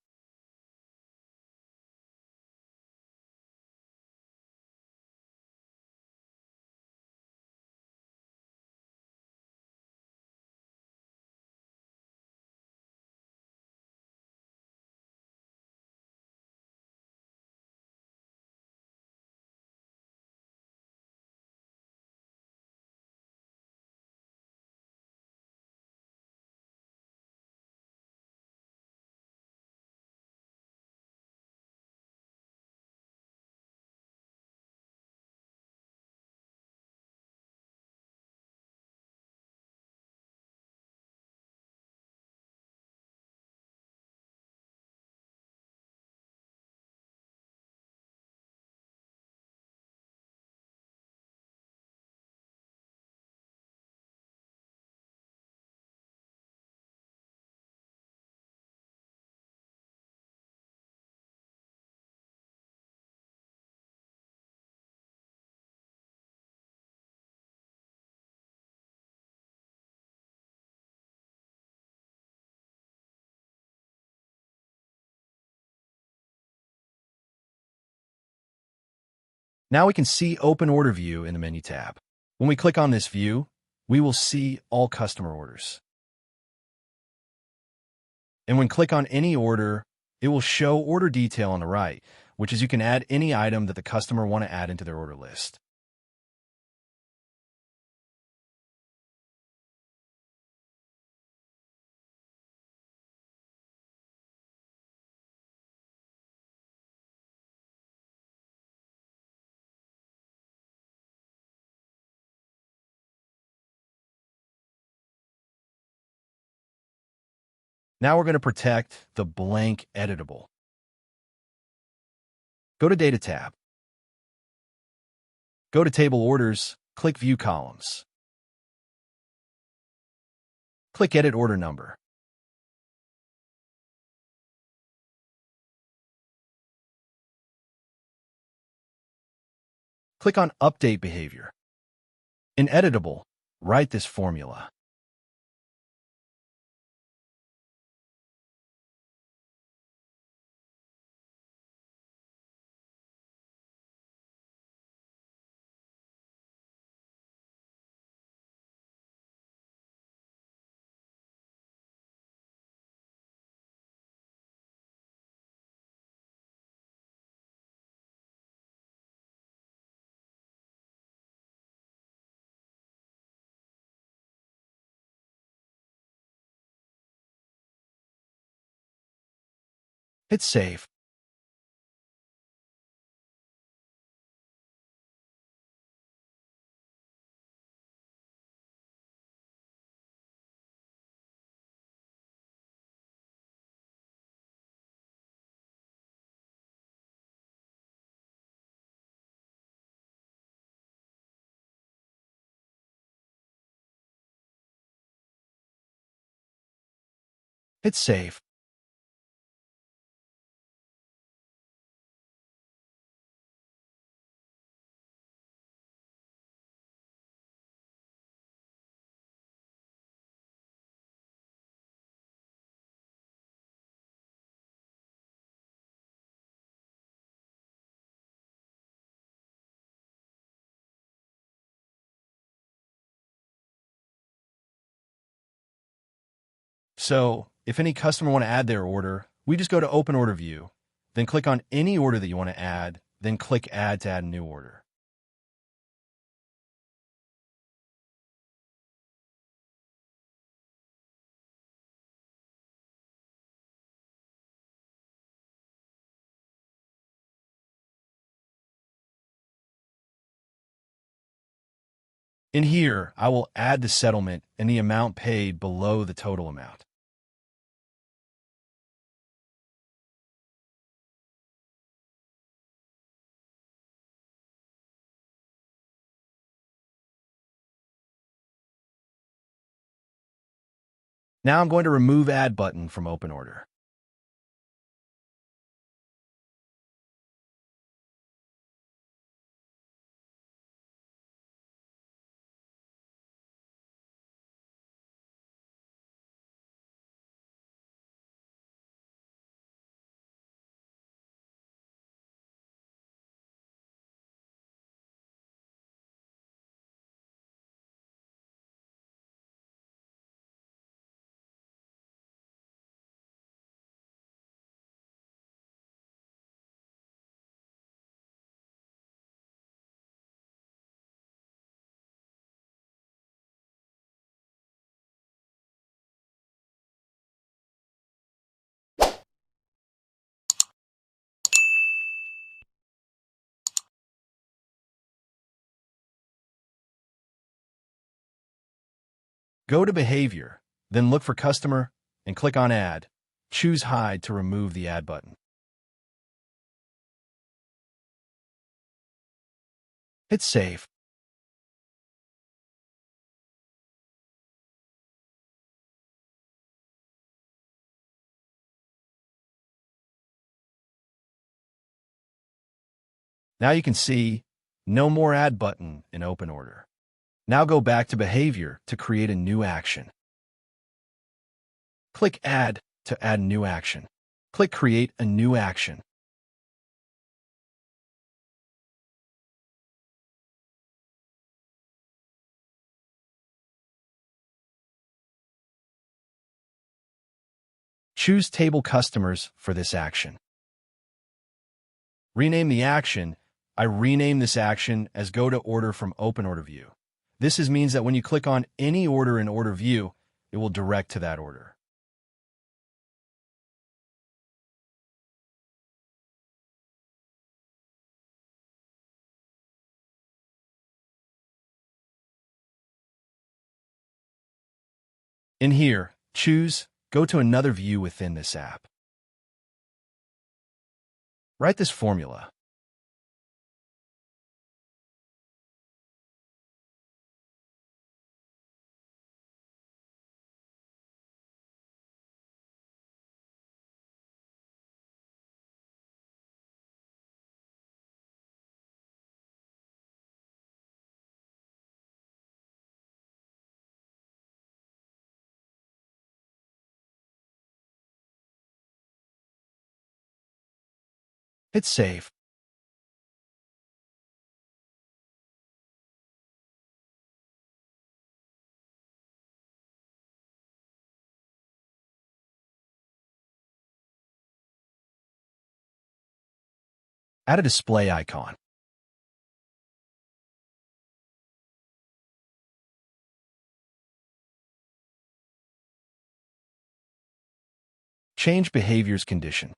Now we can see Open Order View in the Menu tab. When we click on this view, we will see all customer orders. And when click on any order, It will show order detail on the right, which is you can add any item that the customer want to add into their order list. Now we're going to protect the blank editable. Go to Data tab. Go to Table Orders, click View Columns. Click Edit Order Number. Click on Update Behavior. In Editable, write this formula. Hit Save. Hit Save. So, if any customer want to add their order, we just go to Open Order View, then click on any order that you want to add, then click Add to add a new order. In here, I will add the settlement and the amount paid below the total amount. Now I'm going to remove Add button from Open Order. Go to Behavior, then look for Customer, and click on Add. Choose Hide to remove the Add button. Hit Save. Now you can see no more Add button in Open Order. Now go back to Behavior to create a new action. Click Add to add a new action. Click Create a new action. choose Table Customers for this action. Rename the action. I rename this action as Go to Order from Open Order View. This means that when you click on any order in Order View, it will direct to that order. In here, choose Go to another view within this app. Write this formula. Hit Save. Add a display icon. Change behaviors condition.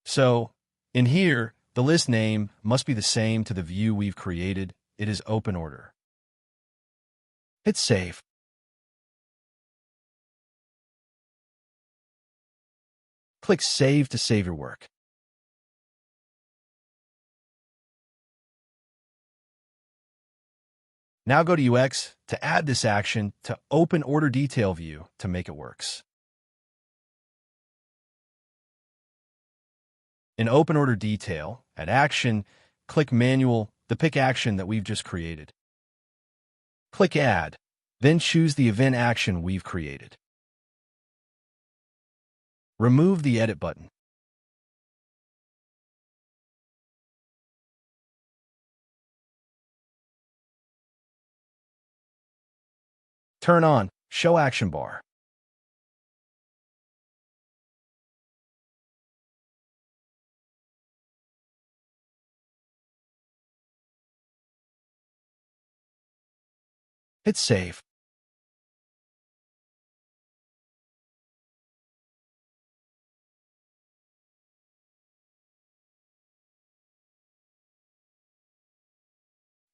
So, in here, the list name must be the same to the view we've created. It is Open Order. Hit Save. Click Save to save your work. Now go to UX to add this action to Open Order Detail view to make it works. In Open Order Detail, at Action, click Manual, the pick action that we've just created. Click Add, then choose the event action we've created. Remove the Edit button. Turn on Show Action Bar. Hit Save.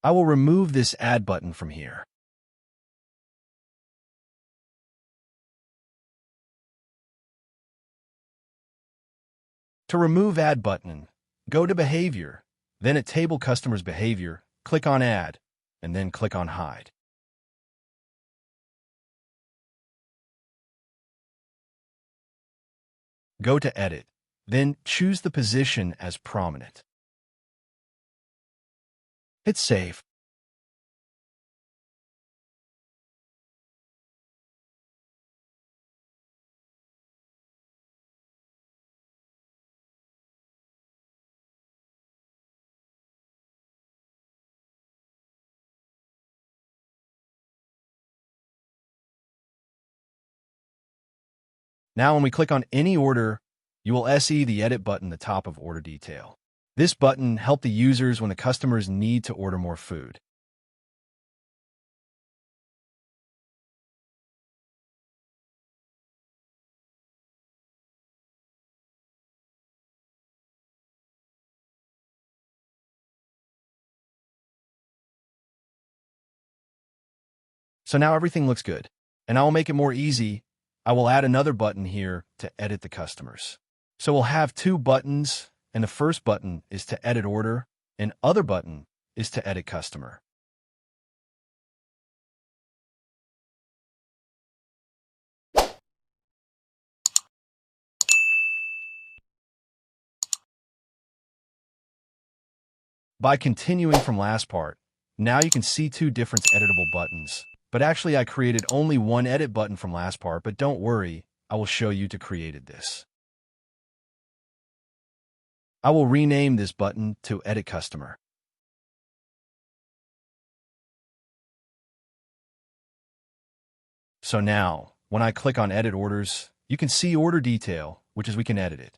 I will remove this Add button from here. To remove Add button, go to Behavior, then at Table Customers Behavior, click on Add, and then click on Hide. Go to Edit, then choose the position as Prominent. Hit Save. Now when we click on any order, you will see the Edit button at the top of Order Detail. This button helps the users when the customers need to order more food. So now everything looks good. And I will make it more easy. I will add another button here to edit the customers. So we'll have two buttons, and the first button is to edit order, and other button is to edit customer. By continuing from last part, now you can see two different editable buttons. But actually I created only one edit button from last part, but don't worry, I will show you to created this. I will rename this button to Edit Customer. So now, when I click on Edit Orders, you can see order detail, which is we can edit it.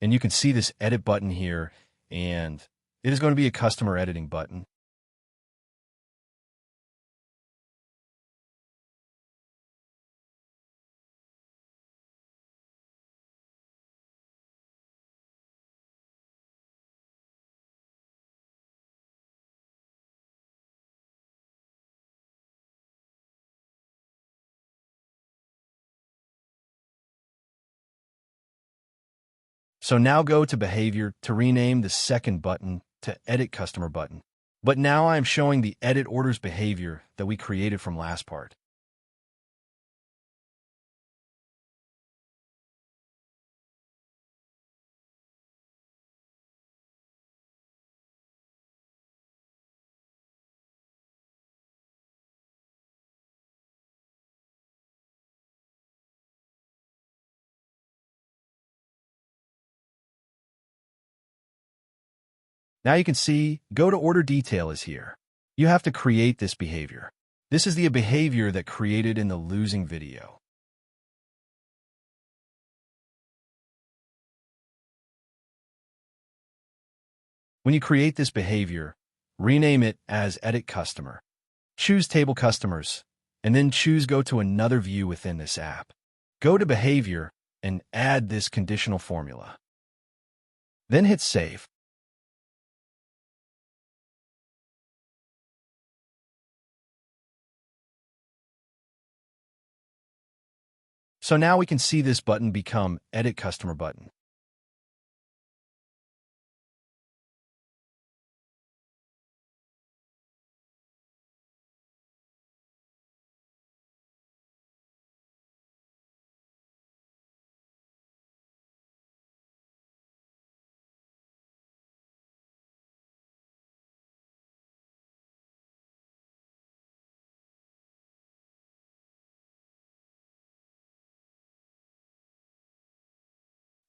And you can see this edit button here, and it is going to be a customer editing button. So now go to Behavior to rename the second button to Edit Customer button. But now I am showing the Edit Orders behavior that we created from last part. Now you can see, go to Order Detail is here. You have to create this behavior. This is the behavior that created in the losing video. When you create this behavior, rename it as Edit Customer. Choose Table Customers, and then choose Go to another view within this app. Go to Behavior and add this conditional formula. Then hit Save. So now we can see this button become Edit Customer button.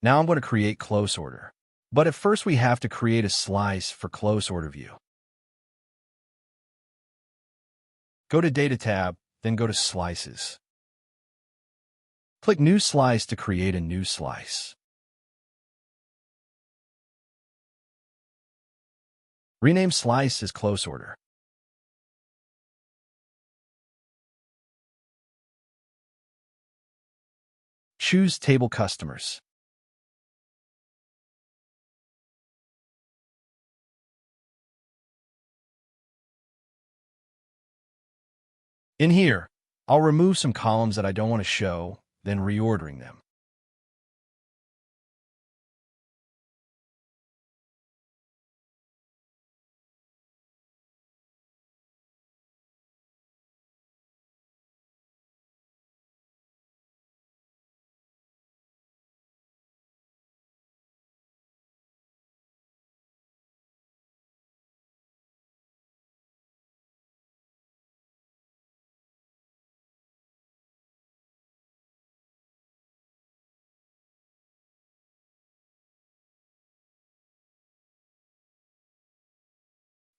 Now I'm going to create close order. But at first we have to create a slice for close order view. Go to Data tab, then go to Slices. Click New Slice to create a new slice. Rename slice as close order. Choose Table Customers. In here, I'll remove some columns that I don't want to show, then reordering them.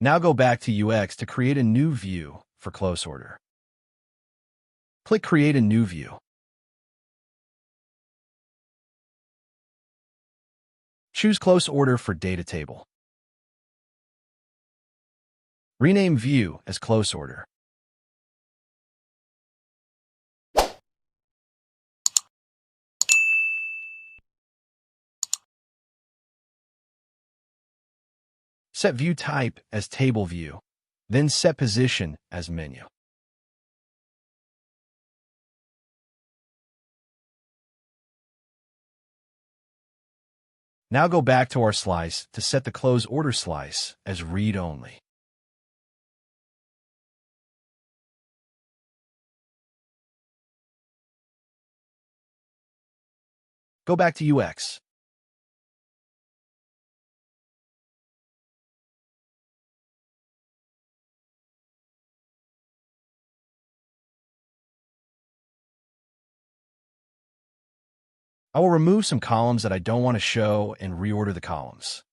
Now go back to UX to create a new view for close order. Click Create a new view. Choose Close Order for Data Table. Rename View as Close Order. Set View Type as Table View. Then set position as menu. Now go back to our slice to set the close order slice as read only. Go back to UX. I will remove some columns that I don't want to show and reorder the columns.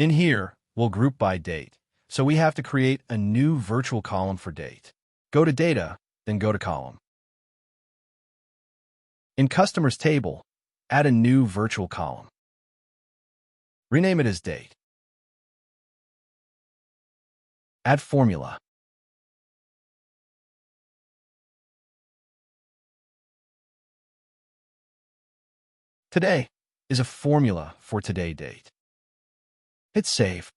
In here, we'll group by date, so we have to create a new virtual column for date. Go to Data, then go to Column. In Customers table, add a new virtual column. Rename it as Date. Add formula. Today is a formula for today date. Hit Save.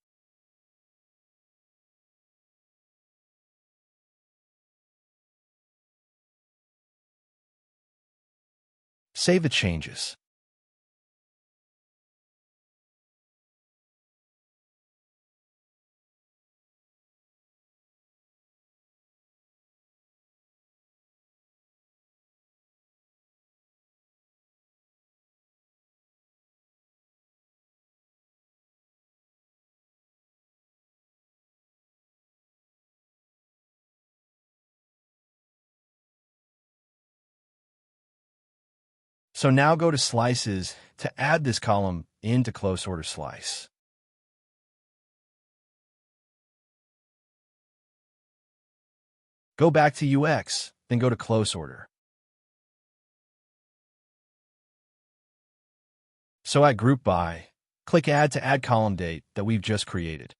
Save the changes. So now go to Slices to add this column into Close Order Slice. Go back to UX, then go to Close Order. So at Group By, click Add to add column date that we've just created.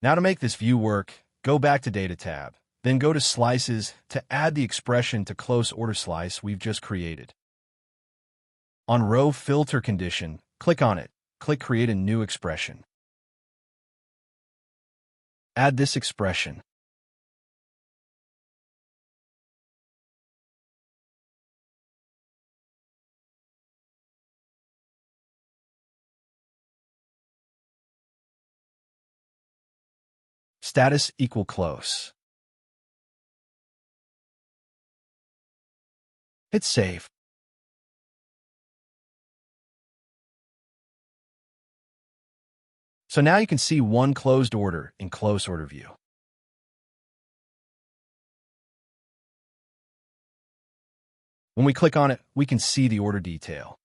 Now to make this view work, go back to Data tab, then go to Slices to add the expression to Close Order Slice we've just created. On Row Filter Condition, click on it. Click Create a new expression. Add this expression. Status equal close. Hit Save. So now you can see one closed order in Close Order View. When we click on it, we can see the order detail.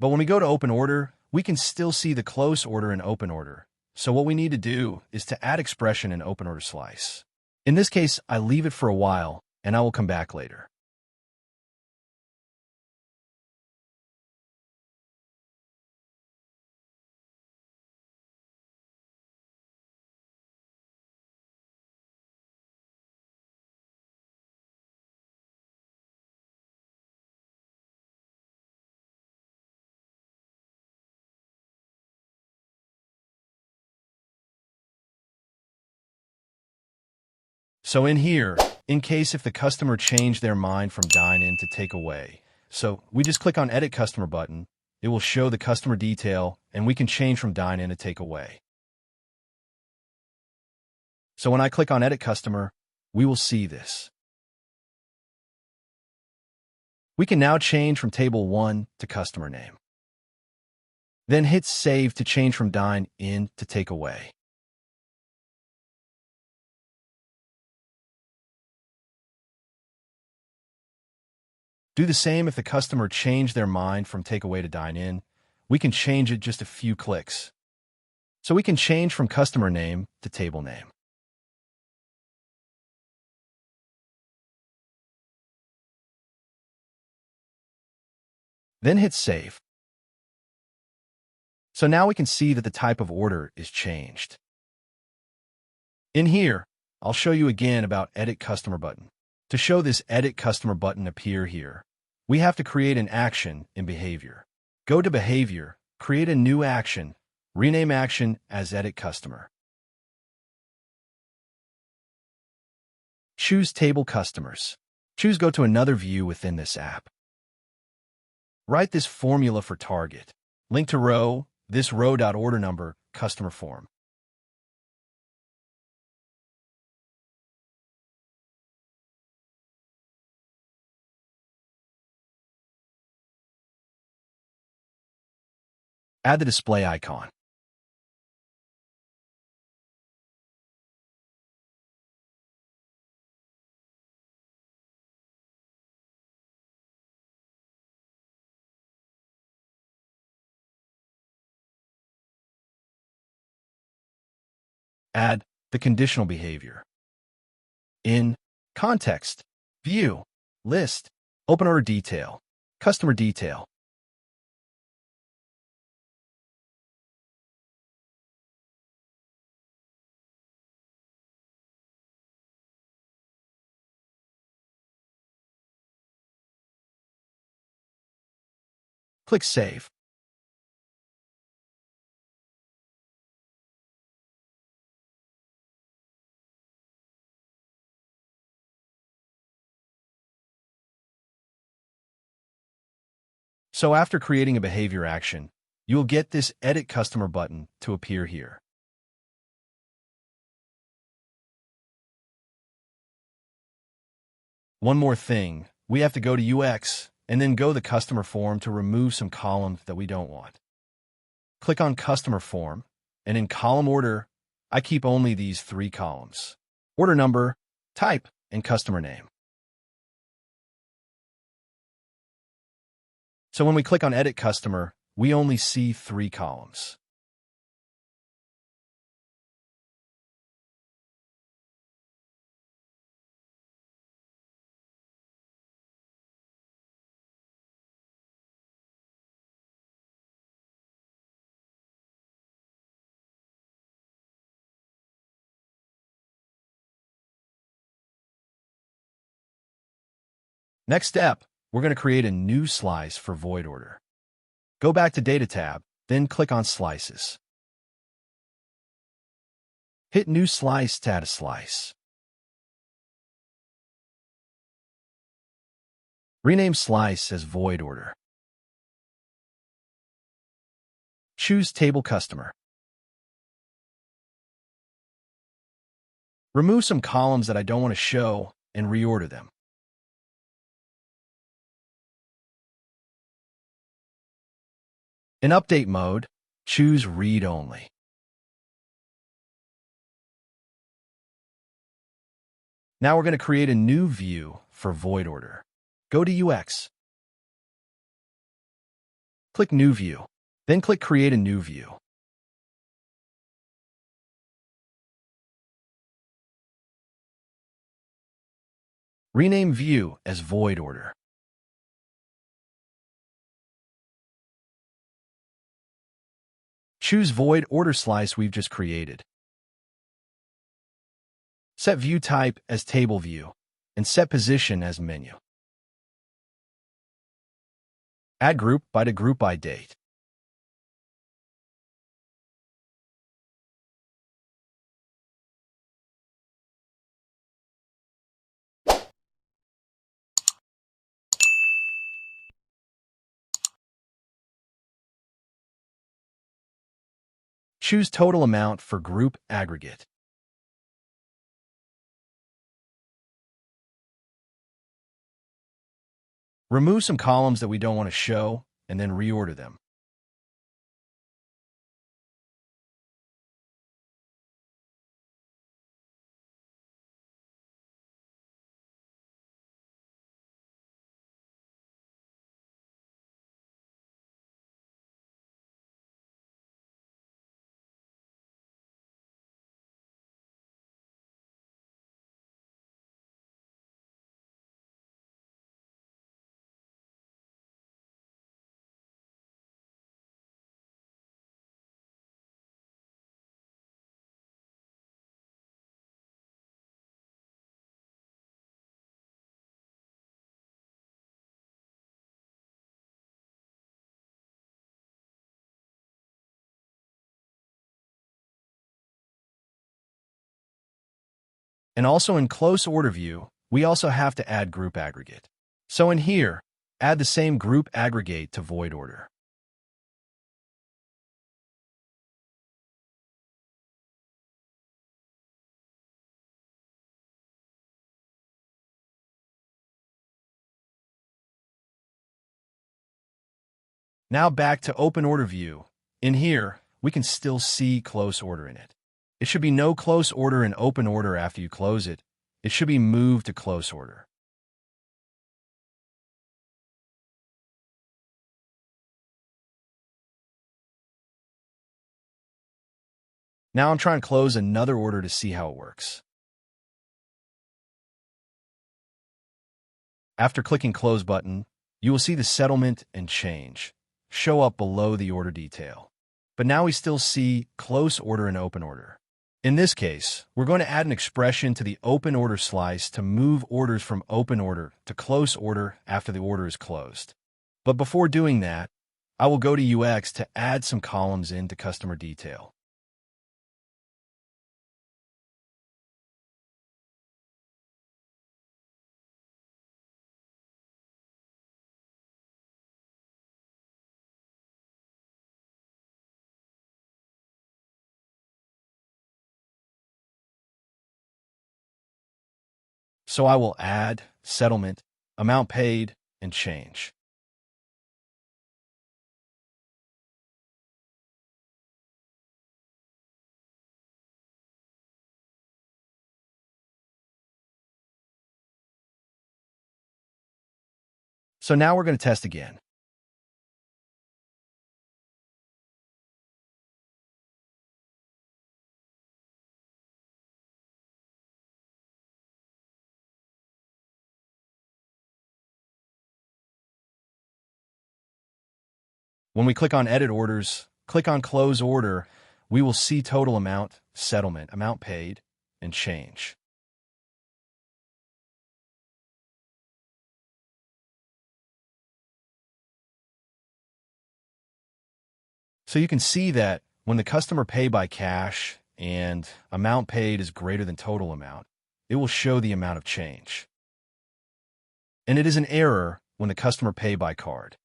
But when we go to Open Order, we can still see the close order in Open Order. So what we need to do is to add expression in Open Order Slice. In this case, I leave it for a while, and I will come back later. So in here, in case if the customer changed their mind from dine-in to takeaway, so we just click on Edit Customer button, it will show the customer detail, and we can change from dine-in to takeaway. So when I click on Edit Customer, we will see this. We can now change from Table 1 to Customer Name. Then hit Save to change from Dine In to Take Away. Do the same if the customer changed their mind from Takeaway to Dine In. We can change it just a few clicks. So we can change from Customer Name to Table Name. Then hit Save. So now we can see that the type of order is changed. In here, I'll show you again about Edit Customer button. To show this Edit Customer button appear here, we have to create an action in Behavior. Go to Behavior, create a new action, rename action as Edit Customer. Choose Table Customers. Choose Go to another view within this app. Write this formula for target. Link to row, this row.order number, customer form. Add the display icon. Add the conditional behavior. In Context, View, List, Open Order Detail, Customer Detail. Click Save. So after creating a behavior action, you'll get this Edit Customer button to appear here. One more thing, we have to go to UX and then go to the customer form to remove some columns that we don't want. Click on Customer Form, and in Column Order, I keep only these 3 columns: Order Number, Type, and Customer Name. So when we click on Edit Customer, we only see 3 columns. Next step, we're going to create a new slice for void order. Go back to Data tab, then click on Slices. Hit New Slice to add a slice. Rename slice as void order. Choose Table Customer. Remove some columns that I don't want to show and reorder them. In Update mode, choose Read Only. Now we're going to create a new view for void order. Go to UX. Click New View. Then click Create a New View. Rename View as Void Order. Choose Void Order Slice we've just created. Set View Type as Table View, and set Position as Menu. Add Group by to Group by Date. Choose Total Amount for Group Aggregate. Remove some columns that we don't want to show, and then reorder them. And also in close order view, we also have to add group aggregate. So in here, add the same group aggregate to void order. Now back to open order view. In here, we can still see close order in it. It should be no close order in open order after you close it. It should be moved to close order. Now I'm trying to close another order to see how it works. After clicking close button, you will see the settlement and change show up below the order detail. But now we still see close order and open order. In this case, we're going to add an expression to the open order slice to move orders from open order to close order after the order is closed. But before doing that, I will go to UX to add some columns into customer detail. So I will add settlement, amount paid, and change. So now we're going to test again. When we click on Edit Orders, click on Close Order, we will see total amount, settlement, amount paid, and change. So you can see that when the customer pay by cash and amount paid is greater than total amount, it will show the amount of change. And it is an error when the customer pay by card.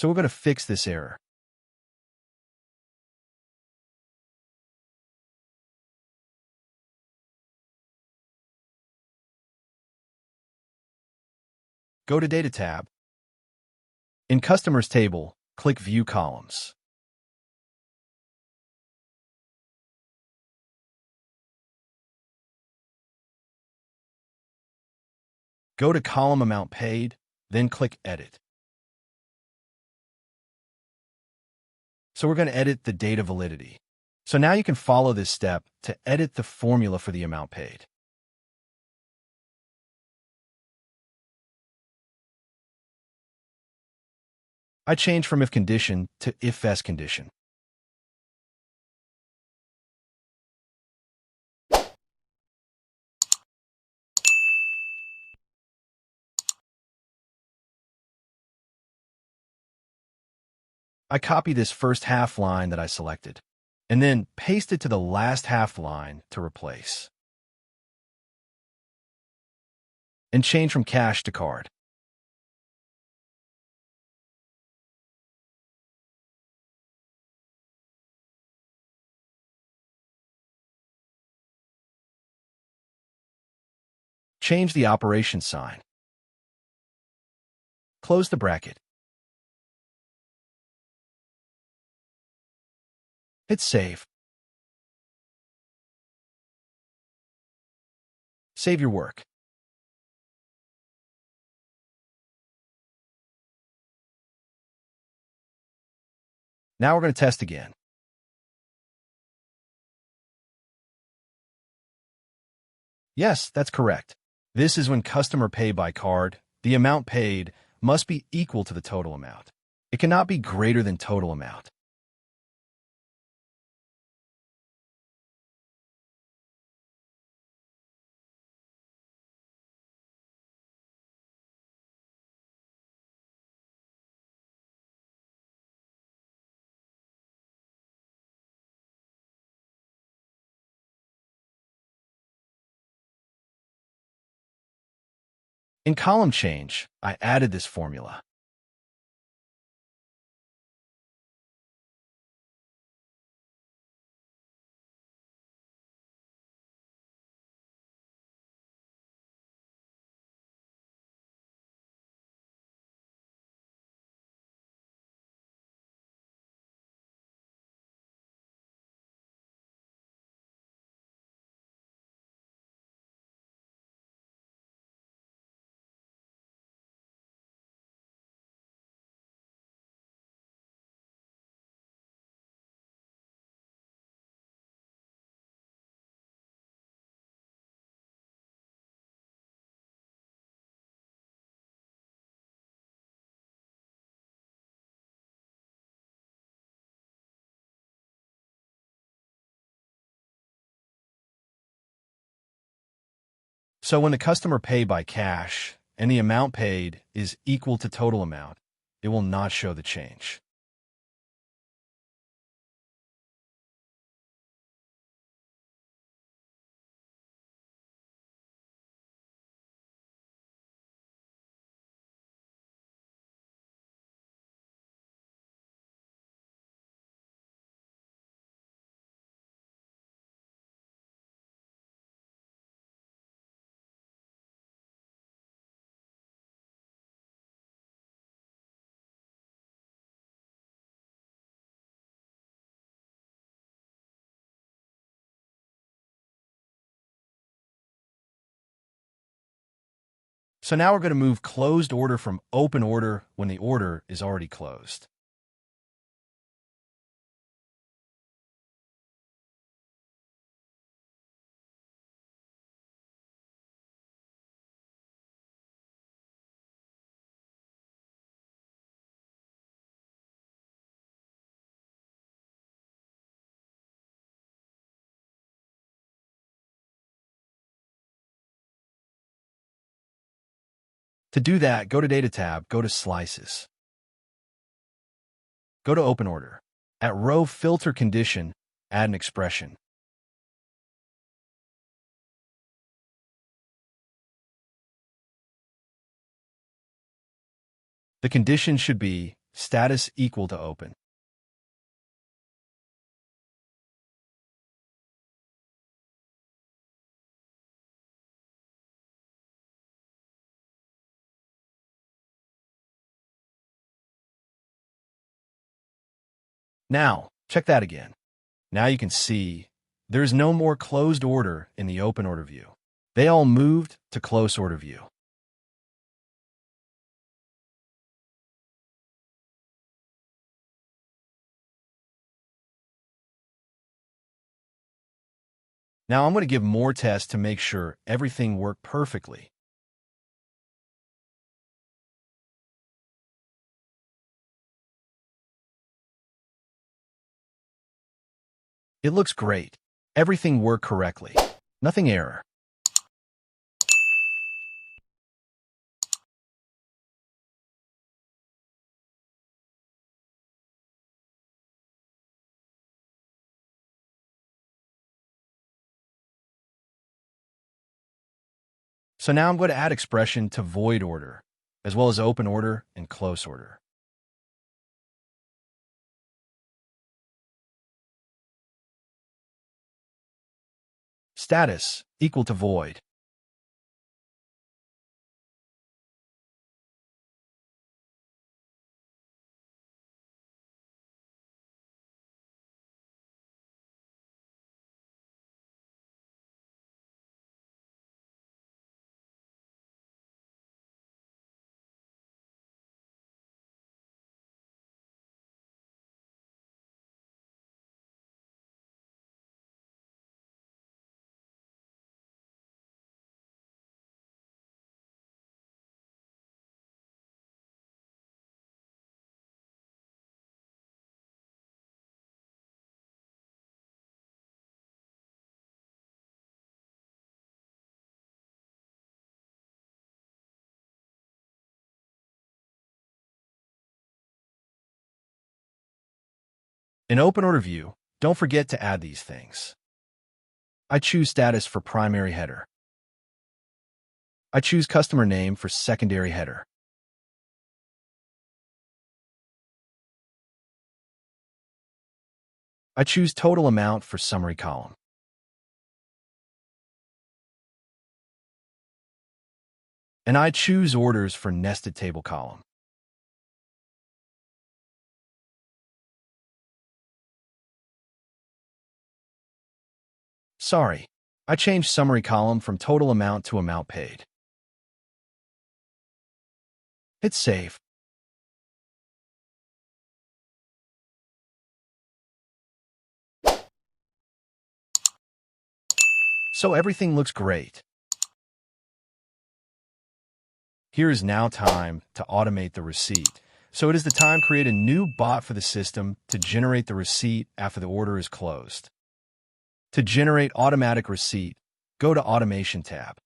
So we're going to fix this error. Go to Data tab. In Customers table, click View Columns. Go to Column Amount Paid, then click Edit. So we're going to edit the data validity. So now you can follow this step to edit the formula for the amount paid. I changed from if condition to if else condition. I copy this first half line that I selected, and then paste it to the last half line to replace. and change from cash to card. Change the operation sign. Close the bracket. Hit Save. Save your work. Now we're going to test again. Yes, that's correct. This is when customer pay by card. The amount paid must be equal to the total amount. It cannot be greater than total amount. In column change, I added this formula. So when the customer pay by cash and the amount paid is equal to total amount, it will not show the change. So now we're going to move closed order from open order when the order is already closed. To do that, go to Data tab, go to Slices. Go to Open Order. At Row Filter Condition, add an expression. The condition should be status equal to open. Now, check that again. Now you can see there's no more closed order in the open order view. They all moved to close order view. Now I'm going to give more tests to make sure everything worked perfectly. It looks great. Everything worked correctly. Nothing error. So now I'm going to add expression to void order, as well as open order and close order. Status equal to void. In open order view, don't forget to add these things. I choose status for primary header. I choose customer name for secondary header. I choose total amount for summary column. And I choose orders for nested table column. Sorry, I changed summary column from total amount to amount paid. Hit save. So everything looks great. Here is now time to automate the receipt. So it is the time to create a new bot for the system to generate the receipt after the order is closed. To generate automatic receipt, go to Automation tab.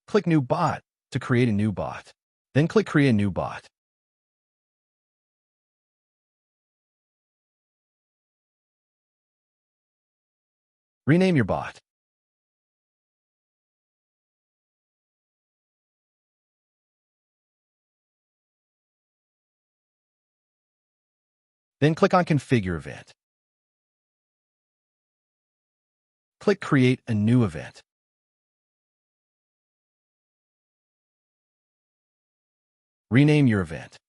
Click New Bot to create a new bot. Then click Create a new bot. Rename your bot. Then click on Configure Event. Click Create a new event. Rename your event.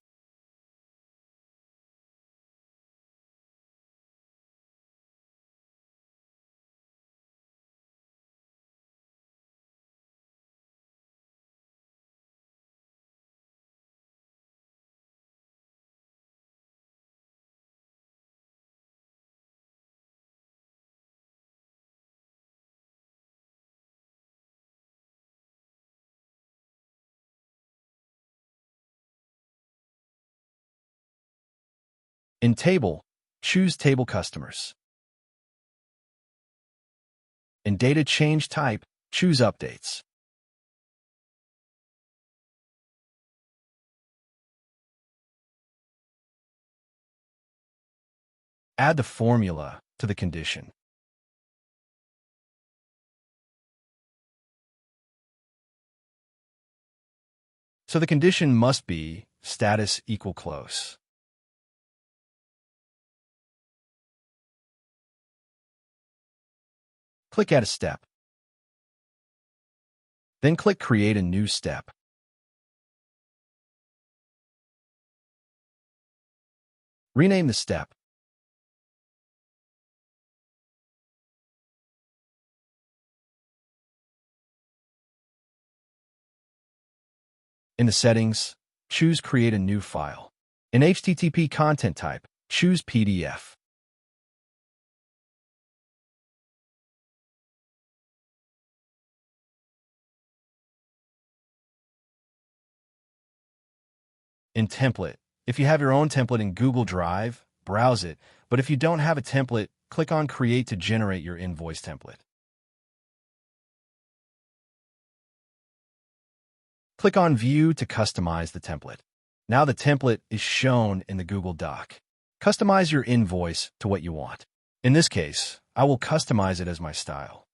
In Table, choose Table Customers. In Data Change Type, choose Updates. Add the formula to the condition. So the condition must be status equal close. Click Add a Step. Then click Create a new step. Rename the step. In the settings, choose Create a new file. In HTTP content type, choose PDF. In template, if you have your own template in Google Drive, browse it, but if you don't have a template, click on Create to generate your invoice template. Click on View to customize the template. Now the template is shown in the Google Doc. Customize your invoice to what you want. In this case, I will customize it as my style.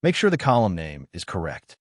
Make sure the column name is correct.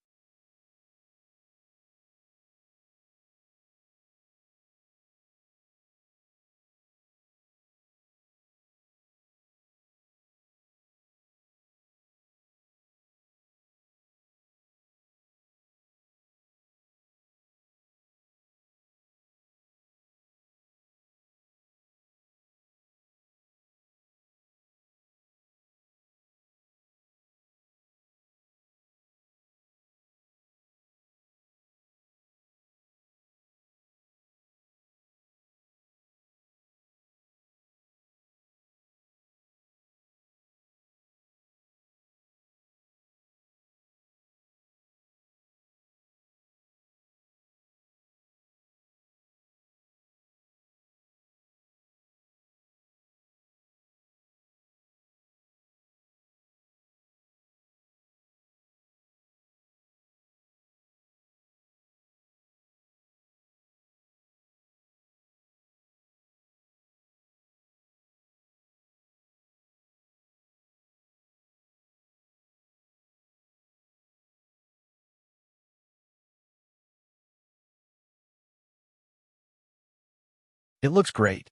It looks great.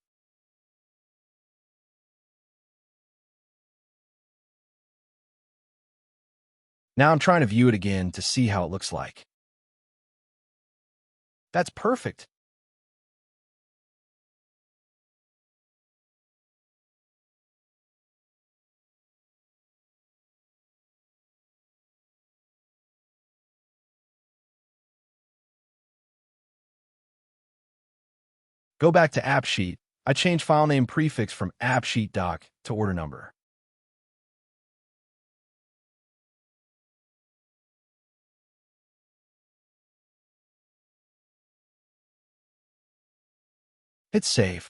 Now I'm trying to view it again to see how it looks like. That's perfect. Go back to AppSheet. I changed file name prefix from AppSheet doc to order number. Hit save.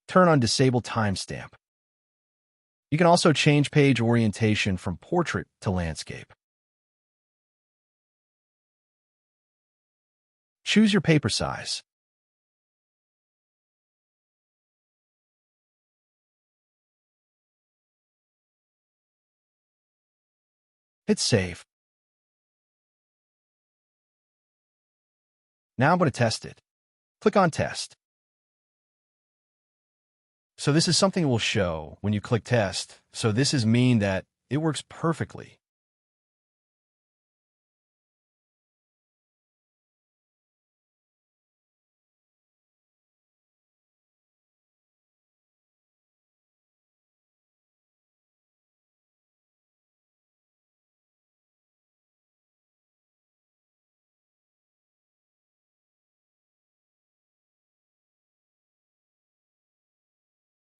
Turn on disable timestamp. You can also change page orientation from portrait to landscape. Choose your paper size. Hit save. Now I'm going to test it. Click on test. So this is something it will show when you click test. So this is mean that it works perfectly.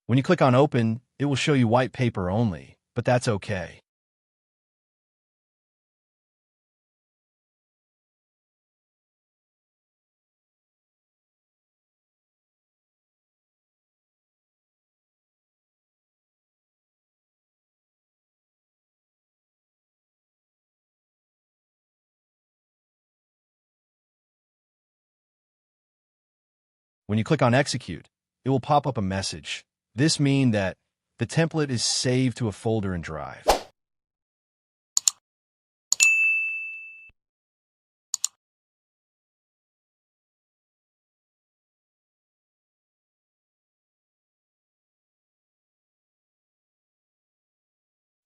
When you click on open, it will show you white paper only, but that's okay. When you click on execute, it will pop up a message. This means that the template is saved to a folder in Drive.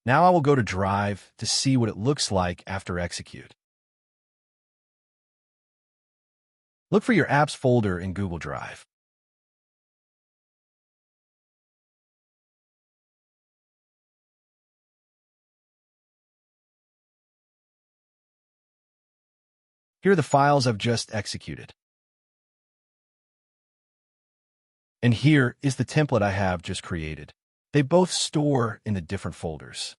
Now I will go to Drive to see what it looks like after execute. Look for your apps folder in Google Drive. Here are the files I've just executed. And here is the template I have just created. They both store in the different folders.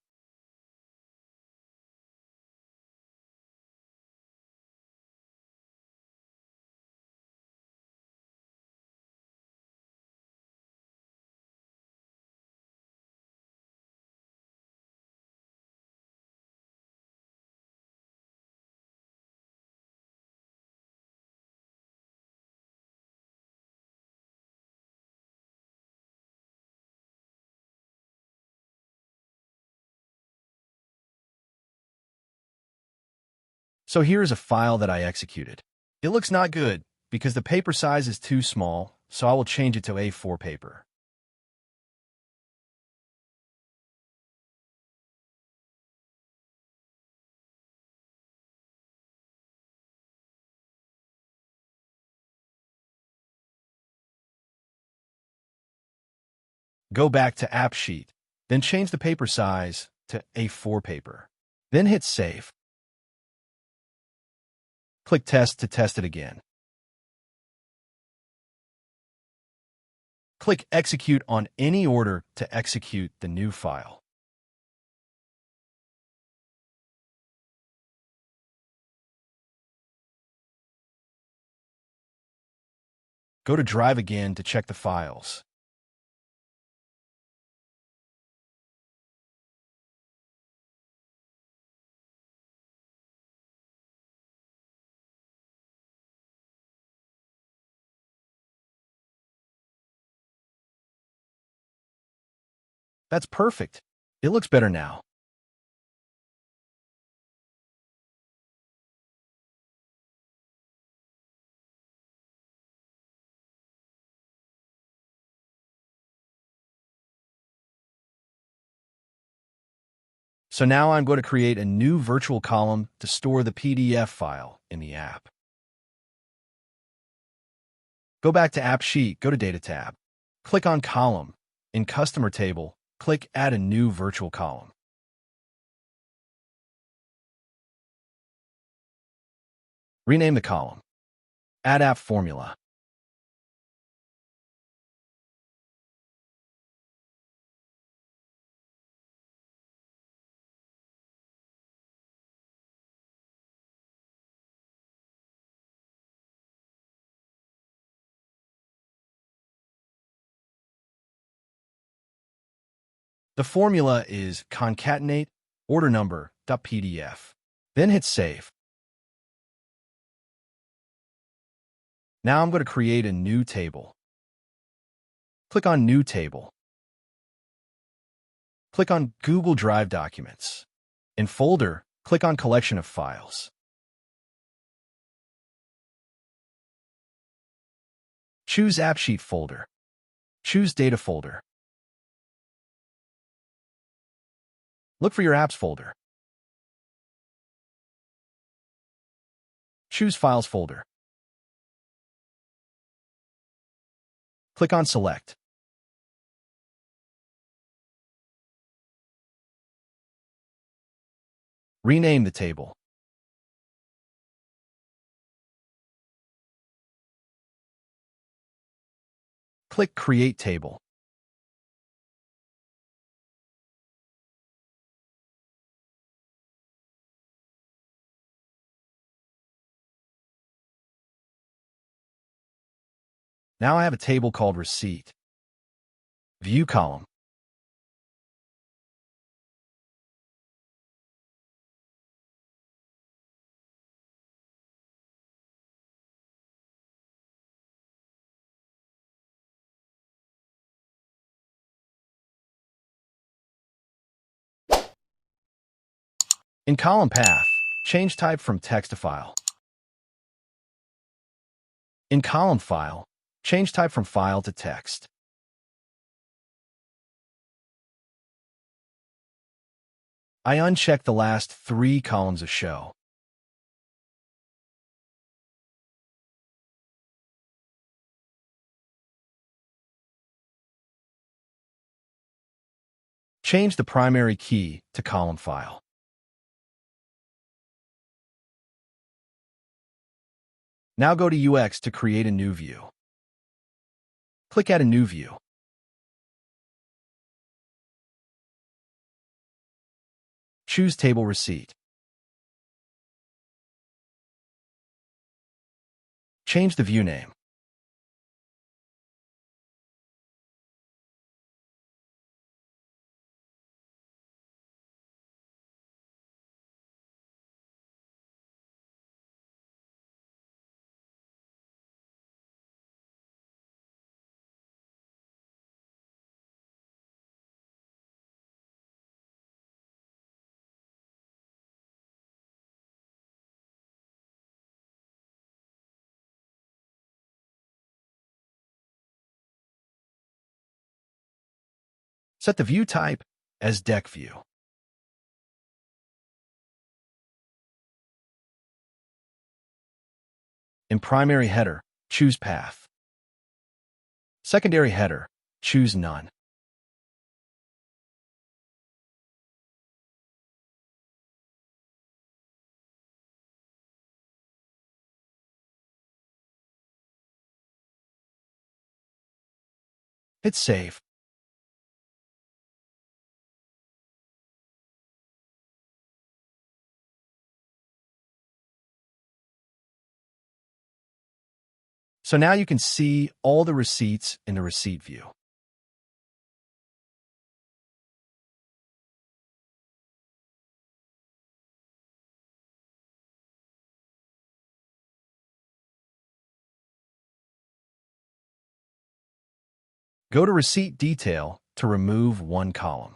So here is a file that I executed. It looks not good because the paper size is too small, so I will change it to A4 paper. Go back to AppSheet, then change the paper size to A4 paper. Then hit Save. Click Test to test it again. Click Execute on any order to execute the new file. Go to Drive again to check the files. That's perfect. It looks better now. So now I'm going to create a new virtual column to store the PDF file in the app. Go back to AppSheet, go to Data tab. Click on Column. In Customer Table, click Add a new virtual column. Rename the column. Add App Formula. The formula is concatenate order number.pdf. Then hit Save. Now I'm going to create a new table. Click on New Table. Click on Google Drive Documents. In Folder, click on Collection of Files. Choose AppSheet folder. Choose Data folder. Look for your Apps folder. Choose Files folder. Click on Select. Rename the table. Click Create Table. Now I have a table called Receipt. View column. In column path, change type from text to file. In column file, change type from file to text. I uncheck the last 3 columns of show. Change the primary key to column file. Now go to UX to create a new view. Click Add a new view. Choose Table Receipt. Change the view name. Set the view type as deck view. In primary header, choose path. Secondary header, choose none. Hit save. So now you can see all the receipts in the receipt view. Go to Receipt Detail to remove one column.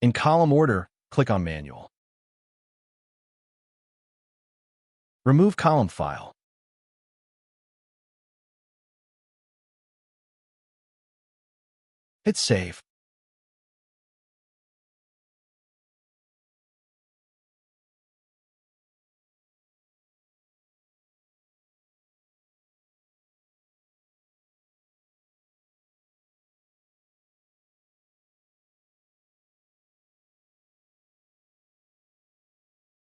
In Column Order, click on Manual. Remove Column File. Hit Save.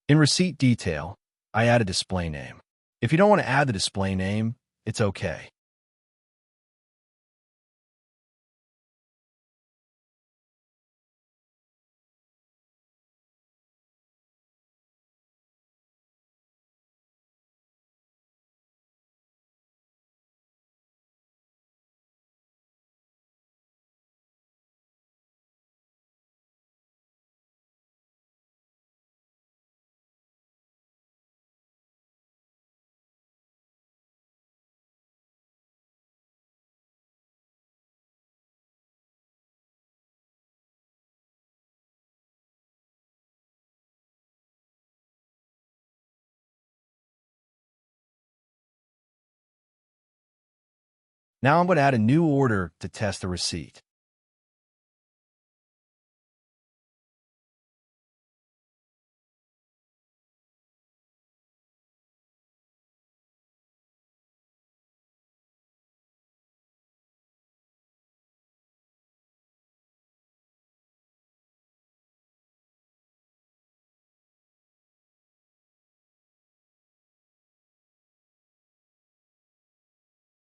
In Receipt Detail, I add a display name. If you don't want to add the display name, it's okay. Now I'm going to add a new order to test the receipt.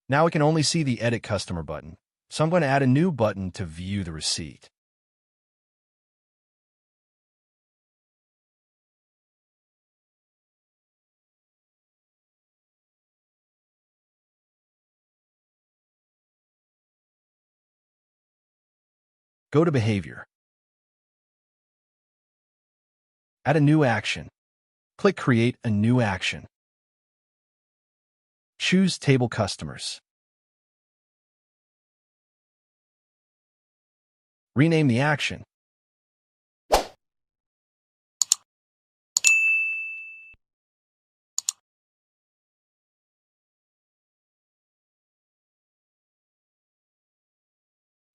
Now we can only see the Edit Customer button, so I'm going to add a new button to view the receipt. Go to Behavior. Add a new action. Click Create a new action. Choose Table Customers. Rename the action.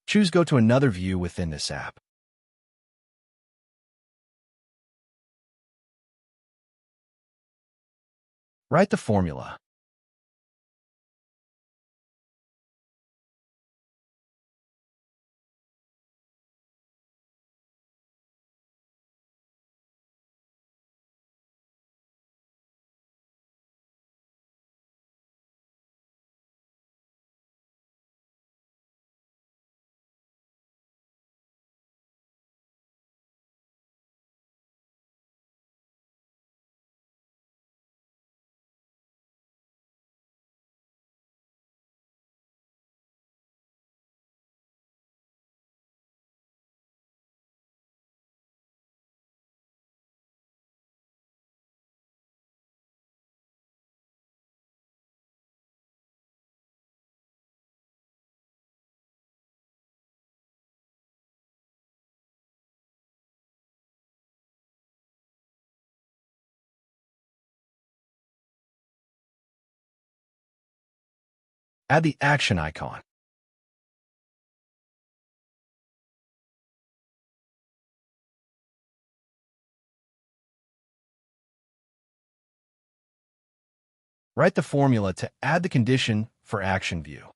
Choose Go to another view within this app. Write the formula. Add the action icon. Write the formula to add the condition for action view.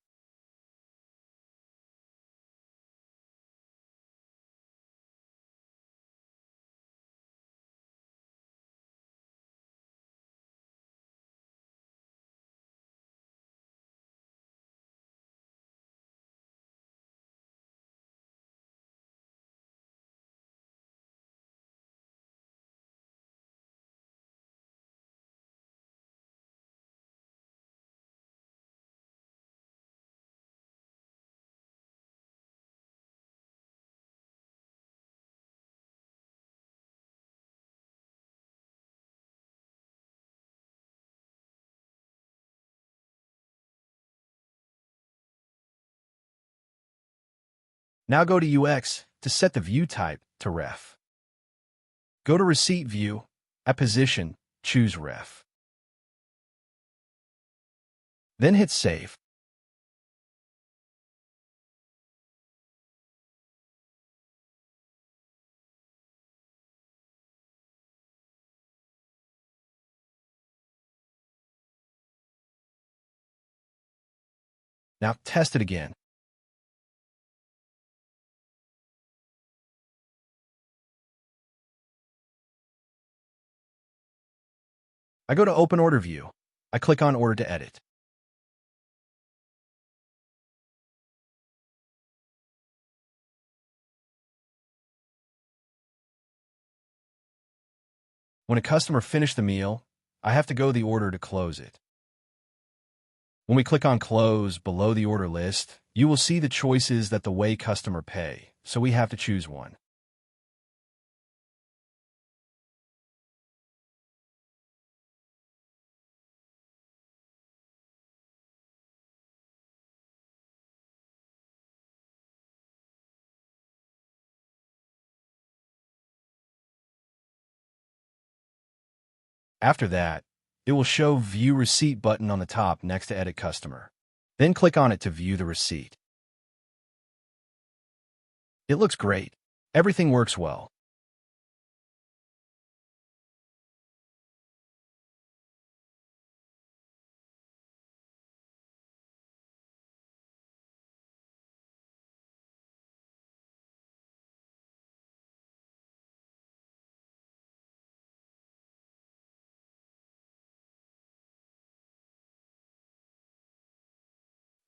Now go to UX to set the view type to ref. Go to Receipt View. At Position, choose Ref. Then hit Save. Now test it again. I go to Open Order View. I click on Order to edit. When a customer finished the meal, I have to go to the order to close it. When we click on Close below the order list, you will see the choices that the way customer pay, so we have to choose one. After that, it will show View Receipt button on the top next to Edit Customer. Then click on it to view the receipt. It looks great. Everything works well.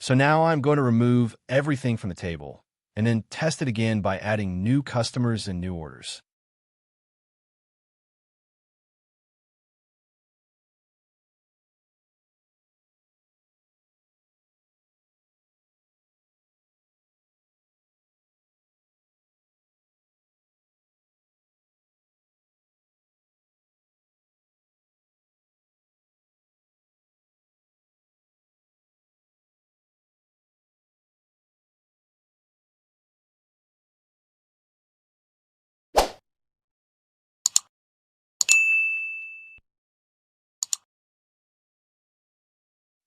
So now I'm going to remove everything from the table and then test it again by adding new customers and new orders.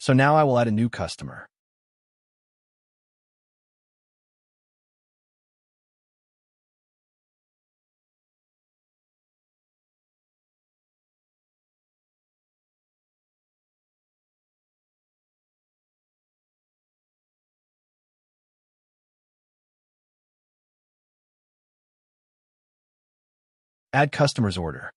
So now I will add a new customer. Add customer's order.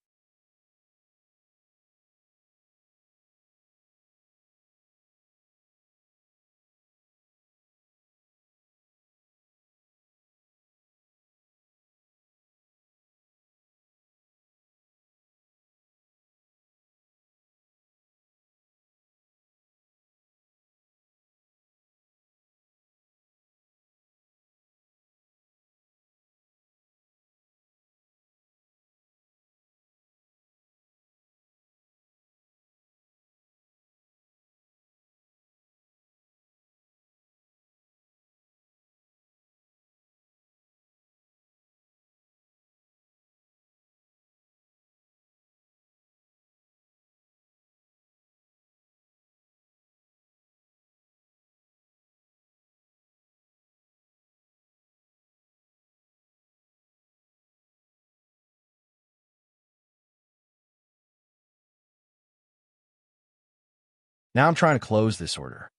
Now I'm trying to close this order.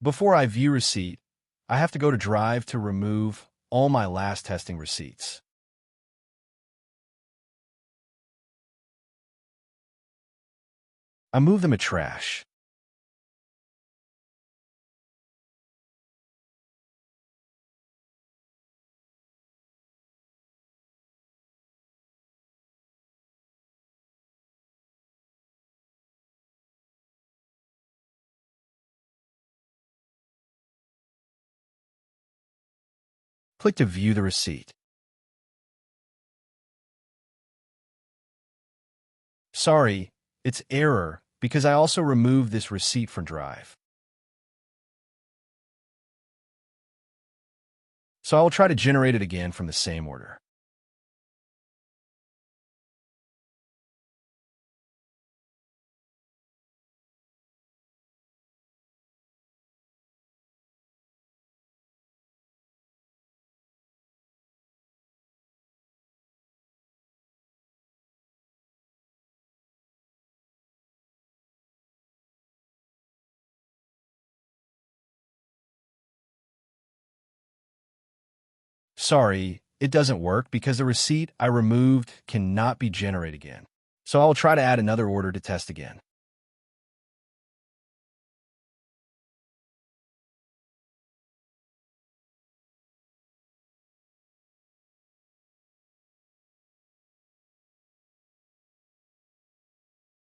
Before I view receipt, I have to go to Drive to remove all my last testing receipts. I move them to Trash. Click to view the receipt. Sorry, it's error because I also removed this receipt from Drive. So I will try to generate it again from the same order. Sorry, it doesn't work because the receipt I removed cannot be generated again. So I will try to add another order to test again.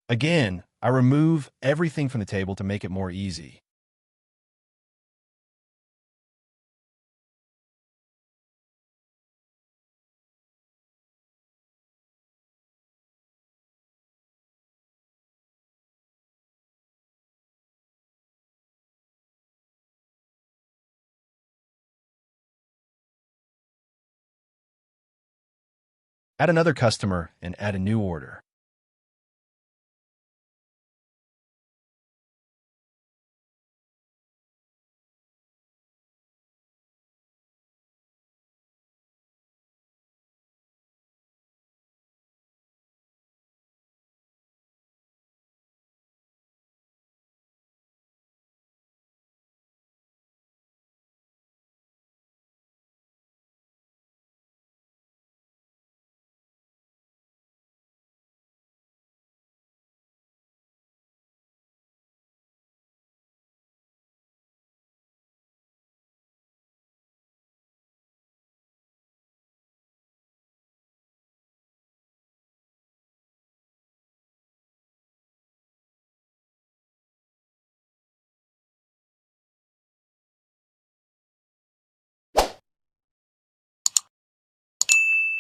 Again, I remove everything from the table to make it more easy. Add another customer and add a new order.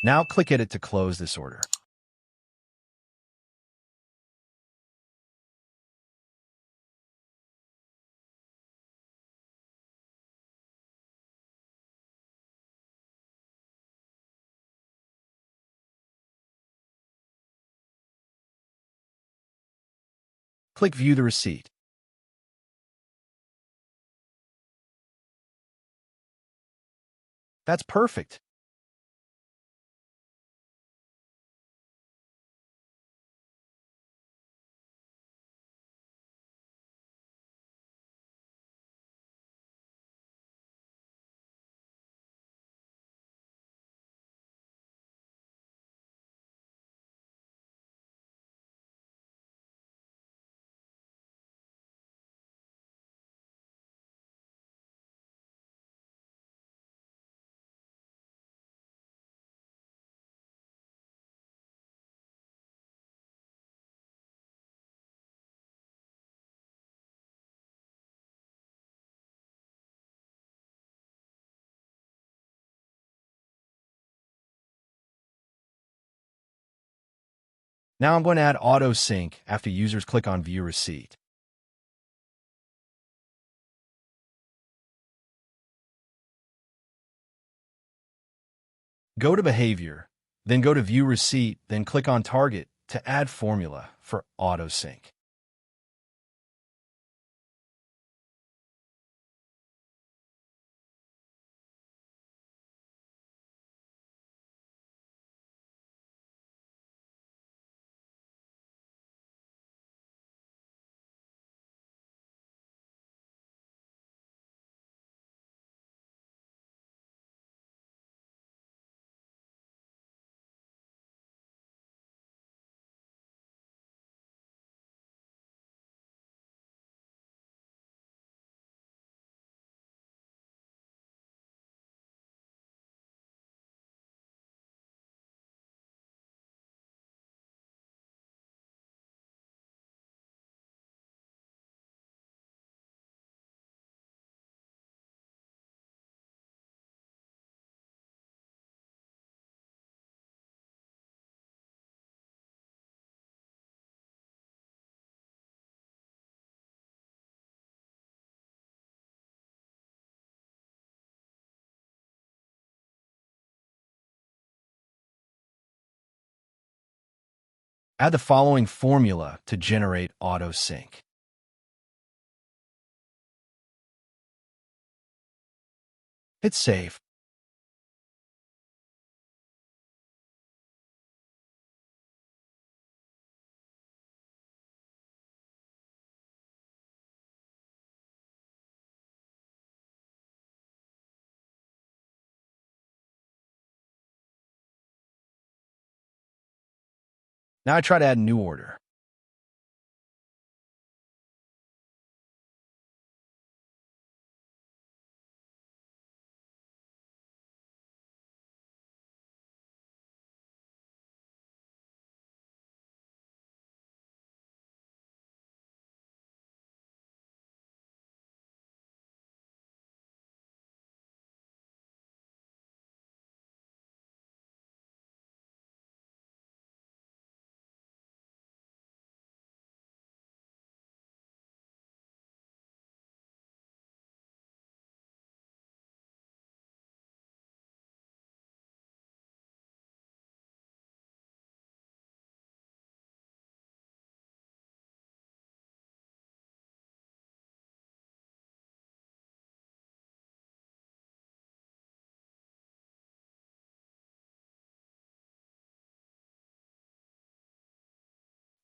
Now click Edit to close this order. Click View the receipt. That's perfect. Now I'm going to add auto sync after users click on View Receipt. Go to Behavior, then go to View Receipt, then click on Target to add formula for auto sync. Add the following formula to generate auto sync. Hit save. Now I try to add a new order.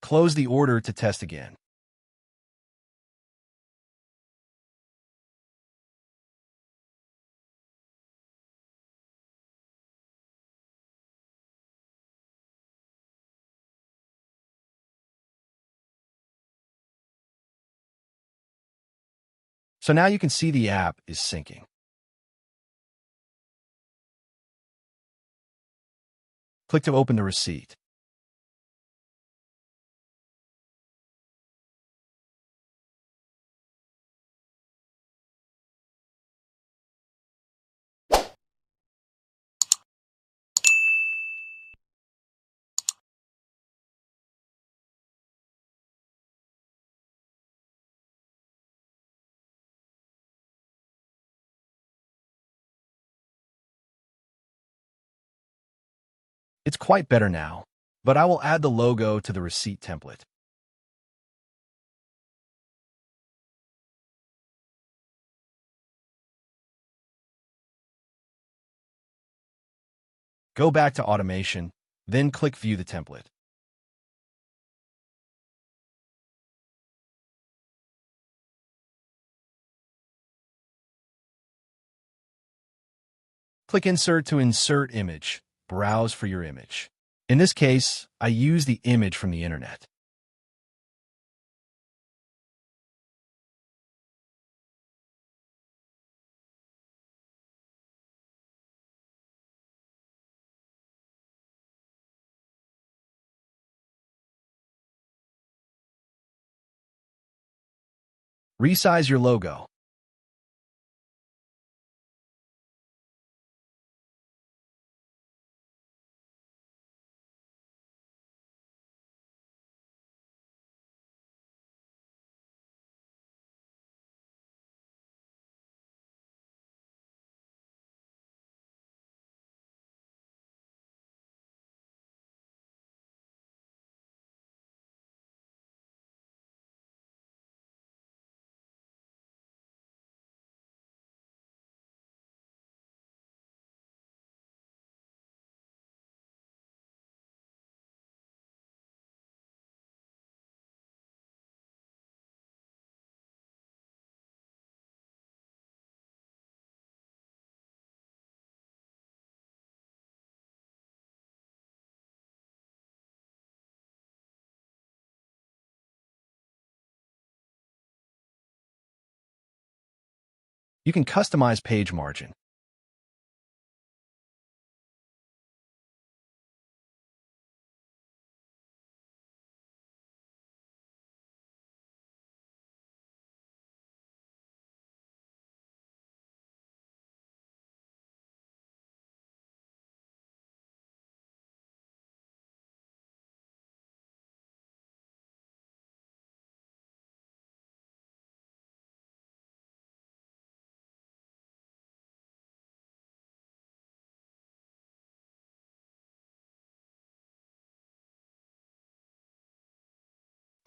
Close the order to test again. So now you can see the app is syncing. Click to open the receipt. It's quite better now, but I will add the logo to the receipt template. Go back to automation, then click View the template. Click Insert to insert image. Browse for your image. In this case, I use the image from the internet. Resize your logo. You can customize page margin.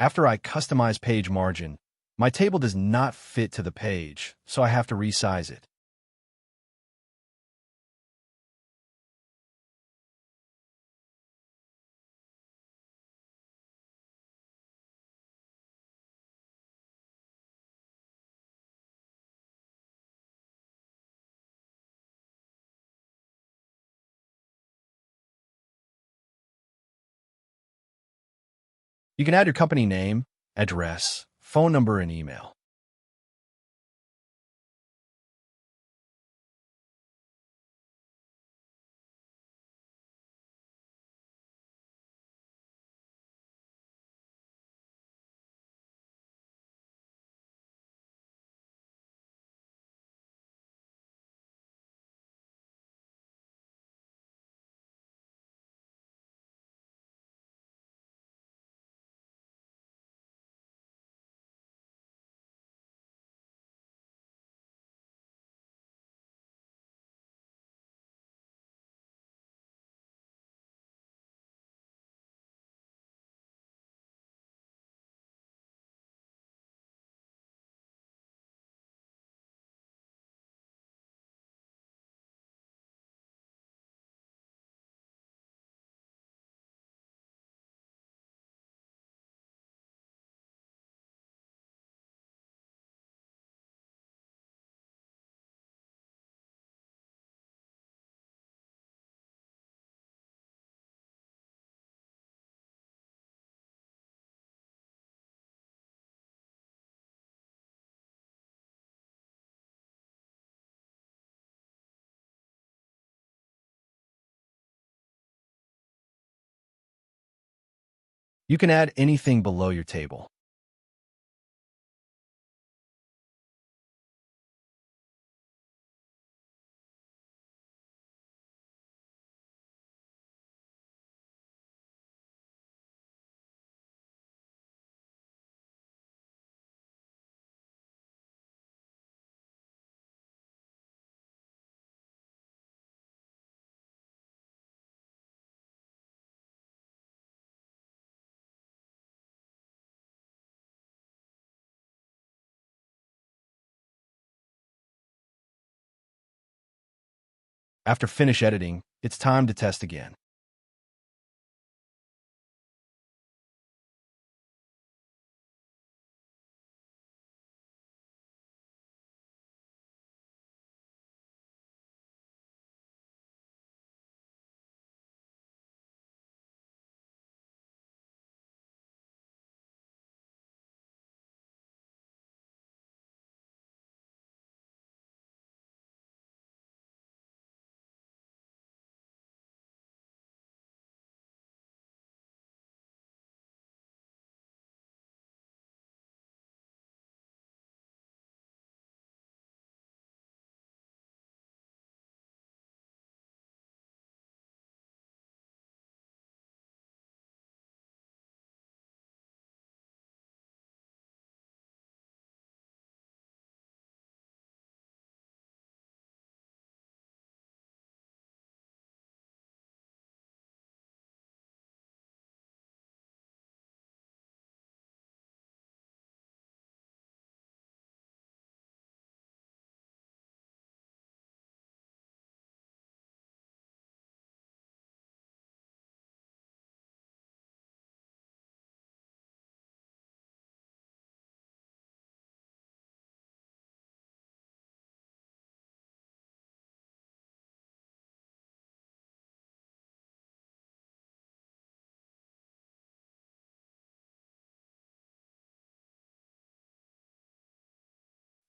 After I customize page margin, my table does not fit to the page, so I have to resize it. You can add your company name, address, phone number, and email. You can add anything below your table. After finish editing, it's time to test again.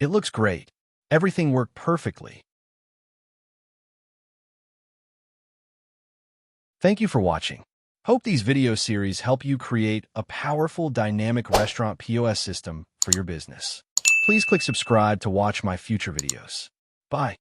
It looks great. Everything worked perfectly. Thank you for watching. Hope these video series help you create a powerful dynamic restaurant POS system for your business. Please click subscribe to watch my future videos. Bye.